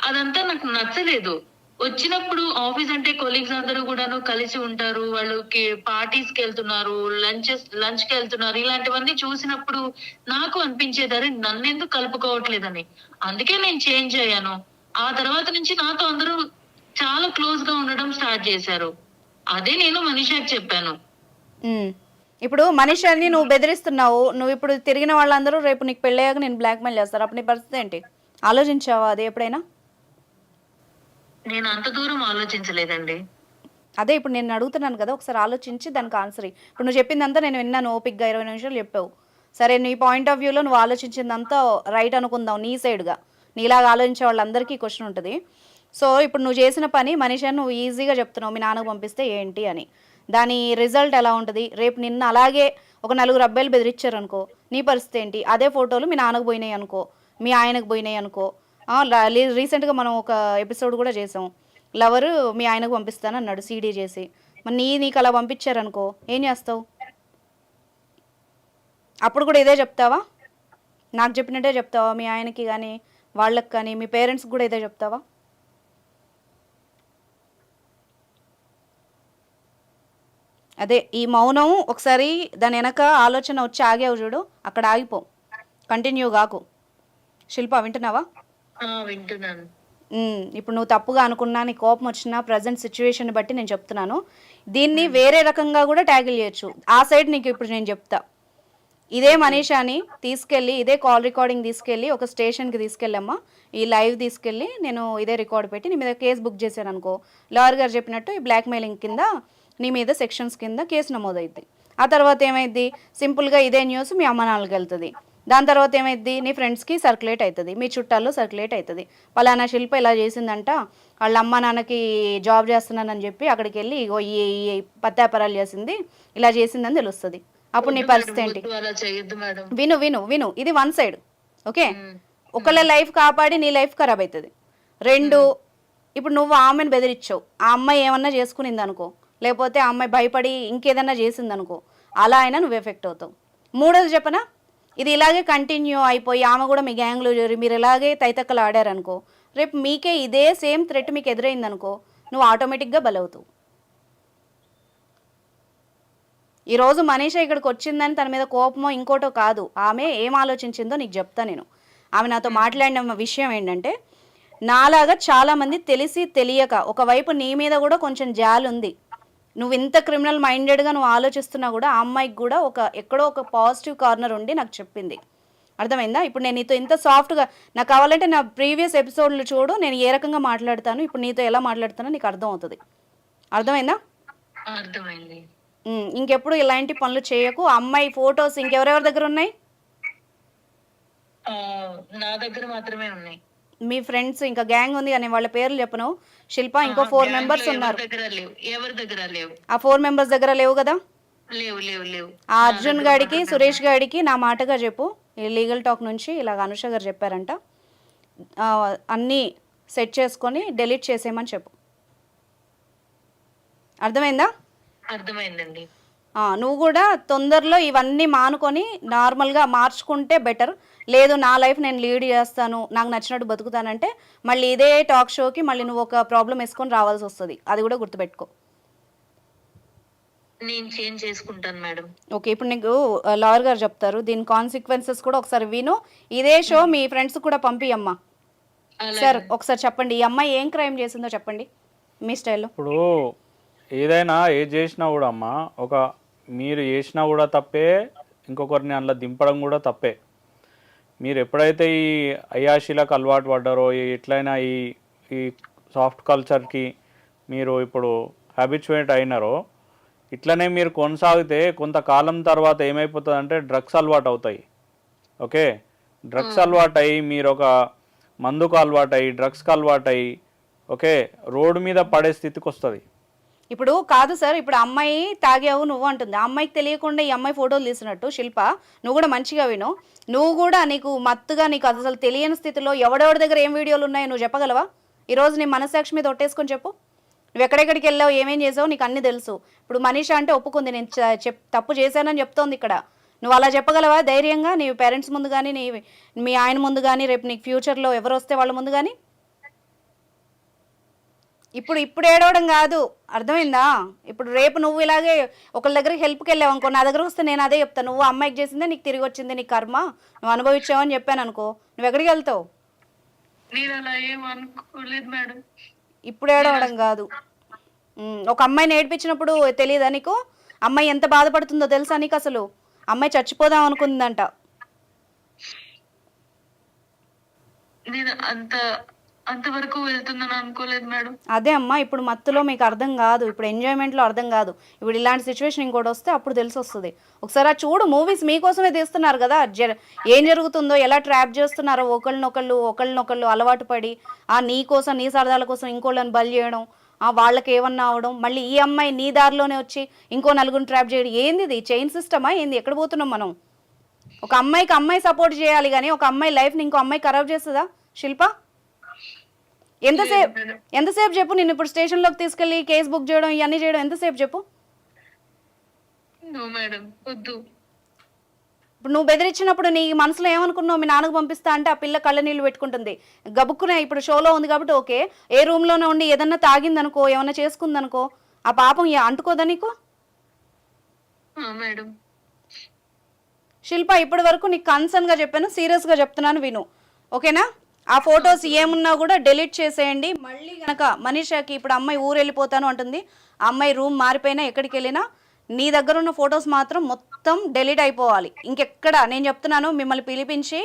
అదంతా నాకు నచ్చలేదు. వచ్చినప్పుడు ఆఫీస్ అంటే కొలీగ్స్ అందరూ కూడాను కలిసి ఉంటారు, వాళ్ళకి పార్టీస్ కి వెళ్తున్నారు, లంచ్ కి వెళ్తున్నారు. ఇలాంటివన్నీ చూసినప్పుడు నాకు అనిపించేది, అరే నన్ను ఎందుకు కలుపుకోవట్లేదని. అందుకే నేను చేంజ్ అయ్యాను. ఆ తర్వాత నుంచి నాతో అందరూ చాలా క్లోజ్ గా ఉండడం స్టార్ట్ చేశారు. అదే నేను మనీషాకి చెప్పాను. ఇప్పుడు మనీషాని నువ్వు బెదిరిస్తున్నావు, నువ్వు ఇప్పుడు తిరిగిన వాళ్ళందరూ రేపు నీకు పెళ్ళయ్యాక నేను బ్లాక్మెయిల్ చేస్తారు, అప్పుడు నీ పరిస్థితి ఏంటి? ఆలోచించావా అది ఎప్పుడైనా? నేను అంత దూరం ఆలోచించలేదండి. అదే ఇప్పుడు నేను అడుగుతున్నాను కదా, ఒకసారి ఆలోచించి దానికి ఆన్సర్. ఇప్పుడు నువ్వు చెప్పిందంతా నేను విన్నాను, ఓపిక్గా 20 నిమిషాలు చెప్పావు. సరే, నీ పాయింట్ ఆఫ్ వ్యూలో నువ్వు ఆలోచించిందంతా రైట్ అనుకుందాం, నీ సైడ్గా. నీలాగా ఆలోచించే వాళ్ళందరికీ క్వశ్చన్ ఉంటుంది. సో ఇప్పుడు నువ్వు చేసిన పని మనిషిని నువ్వు ఈజీగా చెప్తున్నావు, మీ నాన్నకు పంపిస్తే ఏంటి అని. దాని రిజల్ట్ ఎలా ఉంటుంది? రేపు నిన్న అలాగే ఒక 4 అబ్బాయిలు బెదిరించారు అనుకో, నీ పరిస్థితి ఏంటి? అదే ఫోటోలు మీ నాన్నకు పోయినాయి అనుకో, మీ ఆయనకు పోయినాయి అనుకో. రీసెంట్గా మనం ఒక ఎపిసోడ్ కూడా చేసాం, లవరు మీ ఆయనకు పంపిస్తాను అన్నాడు సీడీ చేసి. మరి నీకు అలా పంపించారనుకో ఏం చేస్తావు? అప్పుడు కూడా ఇదే చెప్తావా? నాకు చెప్పినట్టే చెప్తావా? మీ ఆయనకి కానీ వాళ్ళకి కానీ మీ పేరెంట్స్కి కూడా ఇదే చెప్తావా? అదే ఈ మౌనం, ఒకసారి దాని వెనక ఆలోచన వచ్చి ఆగావు చూడు, అక్కడ ఆగిపో, కంటిన్యూ కాకు. శిల్ప వింటున్నావా? వింటున్నాను. ఇప్పుడు నువ్వు తప్పుగా అనుకున్నా, నీ కోపం వచ్చినా, ప్రజెంట్ సిచ్యువేషన్ బట్టి నేను చెప్తున్నాను. దీన్ని వేరే రకంగా కూడా ట్యాకిల్ చేయొచ్చు. ఆ సైడ్ నీకు ఇప్పుడు నేను చెప్తా. ఇదే మనీషాని తీసుకెళ్ళి, ఇదే కాల్ రికార్డింగ్ తీసుకెళ్ళి ఒక స్టేషన్కి తీసుకెళ్ళమ్మా, ఈ లైవ్ తీసుకెళ్ళి నేను ఇదే రికార్డ్ పెట్టి నీ మీద కేసు బుక్ చేశాను అనుకో, లాయర్ గారు చెప్పినట్టు ఈ బ్లాక్మెయిలింగ్ కింద నీ మీద సెక్షన్స్ కింద కేసు నమోదవుద్ది. ఆ తర్వాత ఏమైద్ది? సింపుల్గా ఇదే న్యూస్ మీ అమ్మ నాన్నకి వెళ్తుంది. దాని తర్వాత ఏమైద్ది? నీ ఫ్రెండ్స్కి సర్క్యులేట్ అవుతుంది, మీ చుట్టాల్లో సర్క్యులేట్ అవుతుంది. పలానా శిల్ప ఇలా చేసిందంట, వాళ్ళ అమ్మ నాన్నకి జాబ్ చేస్తున్నానని చెప్పి అక్కడికి వెళ్ళి ఈ పత్యాపరాలు చేసింది, ఇలా చేసిందని తెలుస్తుంది. అప్పుడు నీ పరిస్థితి ఏంటి? విను, ఇది 1 సైడ్. ఓకే, ఒకళ్ళ లైఫ్ కాపాడి నీ లైఫ్ ఖరాబ్ అవుతుంది. 2, ఇప్పుడు నువ్వు ఆమెను బెదిరించావు, ఆ అమ్మాయి ఏమన్నా చేసుకునింది అనుకో, లేకపోతే ఆ అమ్మాయి భయపడి ఇంకేదన్నా చేసింది అనుకో, అలా అయినా నువ్వు ఎఫెక్ట్ అవుతావు. 3వది చెప్పనా, ఇది ఇలాగే కంటిన్యూ అయిపోయి ఆమె కూడా మీ గ్యాంగ్లో చేరి మీరు ఇలాగే తైతక్కలు ఆడారనుకో, రేపు మీకే ఇదే సేమ్ థ్రెట్ మీకు ఎదురైందనుకో, నువ్వు ఆటోమేటిక్గా బలవుతావు. ఈరోజు మనీషా ఇక్కడికి వచ్చిందని తన మీద కోపమో ఇంకోటో కాదు, ఆమె ఏం ఆలోచించిందో నీకు చెప్తా నేను. ఆమె నాతో మాట్లాడిన విషయం ఏంటంటే, నాలాగా చాలామంది తెలిసి తెలియక, ఒకవైపు నీ మీద కూడా కొంచెం జాలి ఉంది, నువ్వు ఇంత క్రిమినల్ మైండెడ్గా నువ్వు ఆలోచిస్తున్నా కూడా ఆ అమ్మాయికి కూడా ఎక్కడో ఒక పాజిటివ్ కార్నర్ ఉండి నాకు చెప్పింది. అర్థమైందా? ఇప్పుడు నేను నీతో ఇంత సాఫ్ట్గా, నాకు కావాలంటే నా ప్రీవియస్ ఎపిసోడ్లు చూడు, నేను ఏ రకంగా మాట్లాడతాను, ఇప్పుడు నీతో ఎలా మాట్లాడుతానో నీకు అర్థం అవుతుంది. అర్థమైందా? అర్థమైంది. ఇంకెప్పుడు ఇలాంటి పనులు చేయకు. అమ్మాయి ఫొటోస్ ఇంకెవరెవరి దగ్గర ఉన్నాయి? నా దగ్గర మాత్రమే ఉన్నాయి. మీ ఫ్రెండ్స్ ఇంకా గ్యాంగ్ ఉంది కానీ వాళ్ళ పేర్లు చెప్పను. శిల్ప ఇంకో 4 మెంబర్స్ ఉన్నారు. ఎవరి దగ్గర లేవు. ఆ 4 మెంబర్స్ దగ్గర లేవు కదా? లేవు. ఆ అర్జున్ గాడికి, సురేష్ గాడికి నా మాటగా చెప్పు, ఈ లీగల్ టాక్ నుంచి ఇలాగ అనుష గారు చెప్పారంట, అన్నీ సెట్ చేసుకొని డెలీట్ చేసేయమని చెప్పు. అర్థమైందా? అర్థమైందండి. నువ్వు కూడా తొందరలో ఇవన్నీ మానుకొని నార్మల్గా మార్చుకుంటే బెటర్. లేదు నా లైఫ్ నేను లీడ్ చేస్తాను, నాకు నచ్చినట్టు బతుకుతానంటే మళ్ళీ ఇదే టాక్ షోకి మళ్ళీ నువ్వు ఒక ప్రాబ్లం వేసుకొని రావాల్సి వస్తుంది. అది కూడా గుర్తుపెట్టుకో. నేను చేంజ్ చేసుకుంటాను మేడం. ఓకే, ఇప్పుడు నీకు లాయర్ గారు చెప్తారు, దీని కాన్సిక్వెన్సెస్ కూడా ఒకసారి విను. ఇదే షో మీ ఫ్రెండ్స్ కూడా పంపియమ్మా. సార్ ఒకసారి చెప్పండి, ఈ అమ్మాయి ఏం క్రైమ్ చేసిందో చెప్పండి మీ స్టైల్లో. ఇప్పుడు ఏదైనా ఏది చేసినా కూడా అమ్మ, ఒక మీరు చేసినా కూడా తప్పే, ఇంకొకరిని అందులో దింపడం కూడా తప్పే. మీరు ఎప్పుడైతే ఈ అయాశీలకు అలవాటు పడ్డారో, ఎట్లయినా ఈ ఈ సాఫ్ట్ కల్చర్కి మీరు ఇప్పుడు హ్యాబిచువేట్ అయినారో, ఇట్లనే మీరు కొనసాగితే కొంతకాలం తర్వాత ఏమైపోతుంది అంటే డ్రగ్స్ అలవాటు అవుతాయి. ఓకే, డ్రగ్స్ అలవాటు అయ్యి మీరు ఒక మందుకు అలవాటు అయ్యి డ్రగ్స్కి అలవాటు అయ్యి ఓకే రోడ్డు మీద పడే స్థితికి వస్తుంది. ఇప్పుడు కాదు సార్, ఇప్పుడు అమ్మాయి తాగావు నువ్వు అంటుంది, ఆ అమ్మాయికి తెలియకుండా ఈ అమ్మాయి ఫోటోలు తీసినట్టు. శిల్ప, నువ్వు కూడా మంచిగా విను. నువ్వు కూడా నీకు మత్తుగా నీకు అసలు తెలియని స్థితిలో ఎవడెవడి దగ్గర ఏం వీడియోలు ఉన్నాయో నువ్వు చెప్పగలవా? ఈరోజు నీ మనసాక్షి మీద ఒట్టేసుకొని చెప్పు, నువ్వు ఎక్కడెక్కడికి వెళ్ళావు, ఏమేం చేసావు, నీకు అన్నీ తెలుసు. ఇప్పుడు మనీషా అంటే ఒప్పుకుంది, నేను తప్పు చేశానని చెప్తోంది ఇక్కడ. నువ్వు అలా చెప్పగలవా ధైర్యంగా నీ పేరెంట్స్ ముందు కానీ, మీ ఆయన ముందు కానీ, రేపు నీకు ఫ్యూచర్లో ఎవరు వస్తే వాళ్ళ ముందు కానీ? ఇప్పుడు ఏడవడం కాదు, అర్థమైందా? ఇప్పుడు రేపు నువ్వు ఇలాగే ఒకళ్ళ దగ్గరికి హెల్ప్కి వెళ్ళావు అనుకో, నా దగ్గరకు వస్తే నేను అదే చెప్తాను, నువ్వు అమ్మాయికి చేసిందే నీకు తిరిగి వచ్చింది, నీ కర్మ, నువ్వు అనుభవించావు అని చెప్పాను అనుకో, నువ్వు ఎక్కడికి వెళ్తావు? నేను అలా ఏం అనుకోలేదు మేడం. ఇప్పుడు ఏడవడం కాదు. ఒక అమ్మాయిని ఏడిపించినప్పుడు తెలియదా నీకు? అమ్మాయి ఎంత బాధపడుతుందో తెలుసా నీకు? అసలు అమ్మాయి చచ్చిపోదాం అనుకుందంట. నేను అంతవరకు వెళ్తుందని అనుకోలేదు మేడం. అదే అమ్మా, ఇప్పుడు మత్తులో మీకు అర్థం కాదు, ఇప్పుడు ఎంజాయ్మెంట్లో అర్థం కాదు. ఇప్పుడు ఇలాంటి సిచ్యువేషన్ ఇంకోటి వస్తే అప్పుడు తెలిసి వస్తుంది. ఒకసారి ఆ చూడు, మూవీస్ మీకోసమే తీస్తున్నారు కదా, ఏం జరుగుతుందో, ఎలా ట్రాప్ చేస్తున్నారో, ఒకళ్ళనొకళ్ళు అలవాటు పడి నీ కోసం, నీ సరదాల కోసం ఇంకోళ్ళని బలి చేయడం, వాళ్ళకి ఏమన్నా అవడం, మళ్ళీ ఈ అమ్మాయి నీ దారిలోనే వచ్చి ఇంకో నలుగురిని ట్రాప్ చేయడం. ఏంది ఇది? చైన్ సిస్టమా ఏంది? ఎక్కడ పోతున్నాం మనం? ఒక అమ్మాయికి అమ్మాయి సపోర్ట్ చేయాలి కానీ ఒక అమ్మాయి లైఫ్ని ఇంకో అమ్మాయి ఖరాబ్ చేస్తుందా శిల్ప? ఎంతసేపు చెప్పు, నేను ఇప్పుడు స్టేషన్లోకి తీసుకెళ్ళి కేసు బుక్ చేయడం, ఇవన్నీ చేయడం ఎంతసేపు చెప్పు? ఇప్పుడు నువ్వు బెదిరించినప్పుడు నీ మనసులో ఏమనుకున్నావు? మీ నాన్నకు పంపిస్తా అంటే ఆ పిల్ల కళ్ళ నీళ్ళు పెట్టుకుంటుంది, గబుక్కునే. ఇప్పుడు షోలో ఉంది కాబట్టి ఓకే, ఏ రూమ్లోనే ఉండి ఏదన్నా తాగిందనుకో, ఏమన్నా చేసుకుందనుకో, ఆ పాపం అంటుకోదా నీకు? శిల్ప, ఇప్పటి వరకు నీకు కన్సర్న్గా చెప్పాను, సీరియస్గా చెప్తున్నాను, విను ఓకేనా? ఆ ఫొటోస్ ఏమున్నా కూడా డెలీట్ చేసేయండి. మళ్ళీ కనుక మనీషాకి ఇప్పుడు అమ్మాయి ఊరు వెళ్ళిపోతాను అంటుంది, ఆ అమ్మాయి రూమ్ మారిపోయినా ఎక్కడికి వెళ్ళినా నీ దగ్గర ఉన్న ఫొటోస్ మాత్రం మొత్తం డెలీట్ అయిపోవాలి. ఇంకెక్కడ నేను చెప్తున్నాను, మిమ్మల్ని పిలిపించి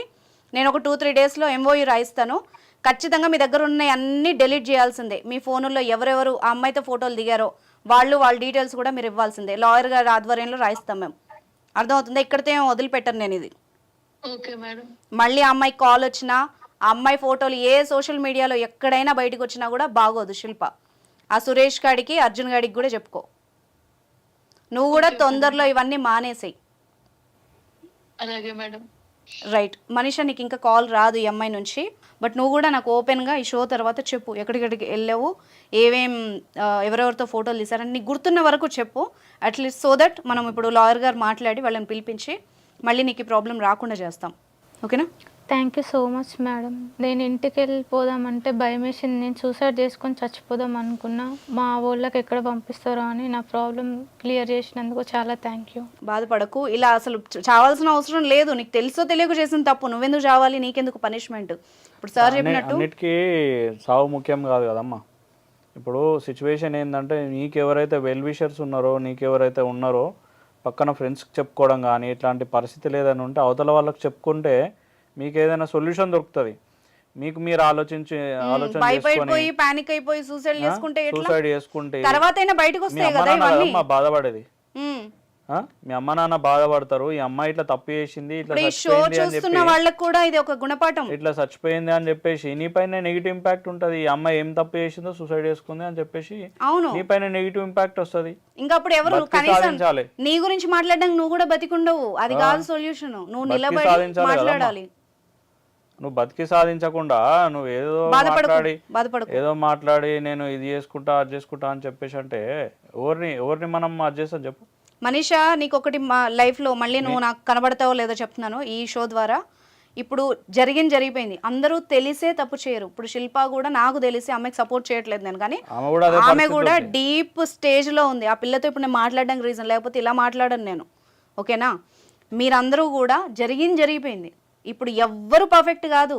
నేను ఒక 2-3 డేస్లో MOU రాయిస్తాను. ఖచ్చితంగా మీ దగ్గర ఉన్న అన్నీ డెలీట్ చేయాల్సిందే. మీ ఫోనుల్లో ఎవరెవరు ఆ అమ్మాయితో ఫోటోలు దిగారో వాళ్ళ డీటెయిల్స్ కూడా మీరు ఇవ్వాల్సిందే. లాయర్ గారి ఆధ్వర్యంలో రాయిస్తాం మేము, అర్థమవుతుందా? ఇక్కడితో ఏం వదిలిపెట్టను నేను ఇది. మళ్ళీ ఆ అమ్మాయికి కాల్ వచ్చినా, ఆ అమ్మాయి ఫోటోలు ఏ సోషల్ మీడియాలో ఎక్కడైనా బయటకు వచ్చినా కూడా బాగోదు శిల్ప. ఆ సురేష్ గాడికి, అర్జున్ గాడికి కూడా చెప్పుకో. నువ్వు కూడా తొందరలో ఇవన్నీ మానేసేయి. అలాగే మేడం. రైట్ మనీషా, నీకు ఇంకా కాల్ రాదు ఈ అమ్మాయి నుంచి. బట్ నువ్వు కూడా నాకు ఓపెన్గా ఈ షో తర్వాత చెప్పు, ఎక్కడికెక్కడికి వెళ్ళావు, ఎవరెవరితో ఫోటోలు తీసారని నీకు గుర్తున్న వరకు చెప్పు. అట్లీస్ట్ సో దట్ మనం ఇప్పుడు లాయర్ గారు మాట్లాడి వాళ్ళని పిలిపించి మళ్ళీ నీకు ఈ ప్రాబ్లం రాకుండా చేస్తాం, ఓకేనా? Thank you so much madam. నేను ఇంటికి వెళ్ళిపోదామంటే భయం వేసింది, నేను సూసైడ్ చేసుకొని చచ్చిపోదాం అనుకున్నా. మా వాళ్ళకి ఎక్కడ పంపిస్తారో అని నా ప్రాబ్లం క్లియర్ చేసినందుకు చాలా థ్యాంక్ యూ. బాధపడకు, ఇలా అసలు చావాల్సిన అవసరం లేదు. నీకు తెలుసో తెలియక చేసిన తప్పు, నువ్వెందుకు చావాలి, నీకెందుకు పనిష్మెంట్? ఇప్పుడు సార్ చెప్పినట్టు అన్నిటికీ సావు ముఖ్యం కాదు కదమ్మా. ఇప్పుడు సిచ్యువేషన్ ఏంటంటే, నీకెవరైతే వెల్ విషర్స్ ఉన్నారో, నీకెవరైతే ఉన్నారో పక్కన ఫ్రెండ్స్కి చెప్పుకోవడం కానీ ఇట్లాంటి పరిస్థితి లేదని ఉంటే అవతల వాళ్ళకి చెప్పుకుంటే మీకు ఏదైనా సొల్యూషన్ దొరుకుతుంది. మీకు మీరు ఆలోచన భయపడిపోయి పానిక్ అయిపోయి సూసైడ్ చేసుకుంటే తర్వాతైనా బయటకు వస్తాయి కదా ఇవన్నీ. బాధపడేది మీ అమ్మ నాన్న బాధపడతారు. ఈ అమ్మాయి ఇట్లా తప్పు చేసింది, ఇట్లా చూస్తున్న వాళ్ళకి కూడా ఇది ఒక గుణపాఠం, ఇట్లా చచ్చిపోయింది అని చెప్పేసి నీ పైన నెగిటివ్ ఇంపాక్ట్ ఉంటది. ఈ అమ్మాయి ఏం తప్పు చేసిందో సూసైడ్ చేసుకుంది అని చెప్పేసి అవును నీ పైన నెగిటివ్ ఇంపాక్ట్ వస్తుంది. ఇంకా అప్పుడు ఎవరు కనీసం నీ గురించి మాట్లాడడానికి నువ్వు కూడా బతికుండవు. అది కాదు సొల్యూషన్, నువ్వు నిలబడి మాట్లాడాలి. నువ్వు బతికి సాధించకుండా నువ్వు ఏదో మాట్లాడి నేను ఇది చేసుకుంటా అది చేసుకుంటా అని చెప్పేసి అంటే ఎవరిని మనం అది చేస్తాం చెప్పు. మనీషా, నీకు ఒకటి మా లైఫ్లో మళ్ళీ నువ్వు నాకు కనబడతావో లేదో చెప్తున్నాను ఈ షో ద్వారా. ఇప్పుడు జరిగిపోయింది. అందరూ తెలిసే తప్పు చేయరు. ఇప్పుడు శిల్ప కూడా నాకు తెలిసి అమ్మాయికి సపోర్ట్ చేయట్లేదు నేను, కానీ ఆమె కూడా డీప్ స్టేజ్లో ఉంది. ఆ పిల్లతో ఇప్పుడు నేను మాట్లాడడానికి రీజన్, లేకపోతే ఇలా మాట్లాడను నేను. ఓకేనా? మీరందరూ కూడా జరిగిపోయింది. ఇప్పుడు ఎవ్వరు పర్ఫెక్ట్ కాదు.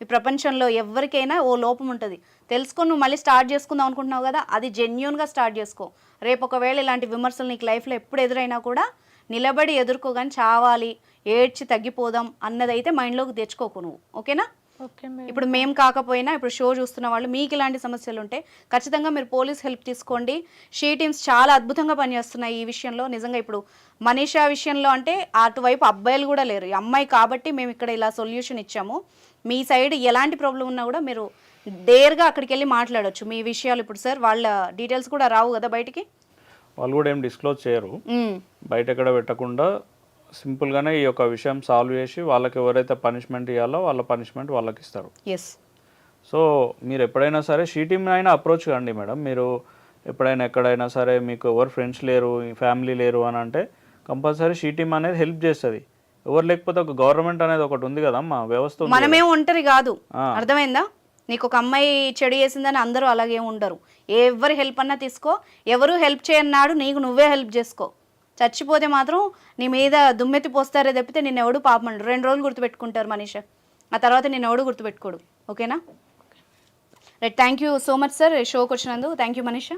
ఈ ప్రపంచంలో ఎవరికైనా ఓ లోపం ఉంటుంది. తెలుసుకొని నువ్వు మళ్ళీ స్టార్ట్ చేసుకుందాం అనుకుంటున్నావు కదా, అది జెన్యూన్గా స్టార్ట్ చేసుకో. రేపు ఒకవేళ ఇలాంటి విమర్శలు నీకు లైఫ్లో ఎప్పుడు ఎదురైనా కూడా నిలబడి ఎదుర్కోగాని చావాలి, ఏడ్చి తగ్గిపోదాం అన్నదైతే మైండ్లోకి తెచ్చుకోకు నువ్వు. ఓకేనా? Okay madam. ఇప్పుడు మేము కాకపోయినా ఇప్పుడు షో చూస్తున్న వాళ్ళు మీకు ఇలాంటి సమస్యలు ఉంటే ఖచ్చితంగా మీరు పోలీస్ హెల్ప్ తీసుకోండి. షీ టీమ్స్ చాలా అద్భుతంగా పనిచేస్తున్నాయి ఈ విషయంలో. నిజంగా ఇప్పుడు మనీషా విషయంలో అంటే అటువైపు అబ్బాయిలు కూడా లేరు, ఈ అమ్మాయి కాబట్టి మేము ఇక్కడ ఇలా సొల్యూషన్ ఇచ్చాము. మీ సైడ్ ఎలాంటి ప్రాబ్లం ఉన్నా కూడా మీరు డేర్గా అక్కడికి వెళ్ళి మాట్లాడొచ్చు మీ విషయాలు. ఇప్పుడు సార్ వాళ్ళ డీటెయిల్స్ కూడా రావు కదా బయటికి, వాళ్ళు కూడా ఏం డిస్క్లోజ్ చేయరు, బయట ఎక్కడ పెట్టకుండా సింపుల్గానే ఈ యొక్క విషయం సాల్వ్ చేసి వాళ్ళకి ఎవరైతే పనిష్మెంట్ ఇవ్వాలో వాళ్ళ పనిష్మెంట్ వాళ్ళకి ఇస్తారు. ఎస్. సో మీరు ఎప్పుడైనా సరే షీ టీమ్ని అయినా అప్రోచ్ కండి మేడం. మీరు ఎప్పుడైనా ఎక్కడైనా సరే మీకు ఎవరు ఫ్రెండ్స్ లేరు, ఫ్యామిలీ లేరు అని అంటే కంపల్సరీ షీ టీమ్ అనేది హెల్ప్ చేస్తుంది. ఎవరు లేకపోతే ఒక గవర్నమెంట్ అనేది ఒకటి ఉంది కదమ్మా, వ్యవస్థ ఉంది. మనమేం ఒంటరి కాదు, అర్థమైందా? నీకు ఒక అమ్మాయి చెడు చేసిందని అందరూ అలాగే ఉండరు. ఎవరి హెల్ప్ అన్నా తీసుకో, ఎవరు హెల్ప్ చేయన్నాడు నీకు నువ్వే హెల్ప్ చేసుకో. చచ్చిపోతే మాత్రం నీ మీద దుమ్మెత్తి పోస్తారే తప్పితే నిన్ను ఎవడు పాపమండు. 2 రోజులు గుర్తుపెట్టుకుంటారు మనీషా, ఆ తర్వాత నిన్ను ఎవడు గుర్తుపెట్టుకోడు. ఓకేనా? Right, thank you so much sir షోకి వచ్చినందుకు. Thank you Manisha.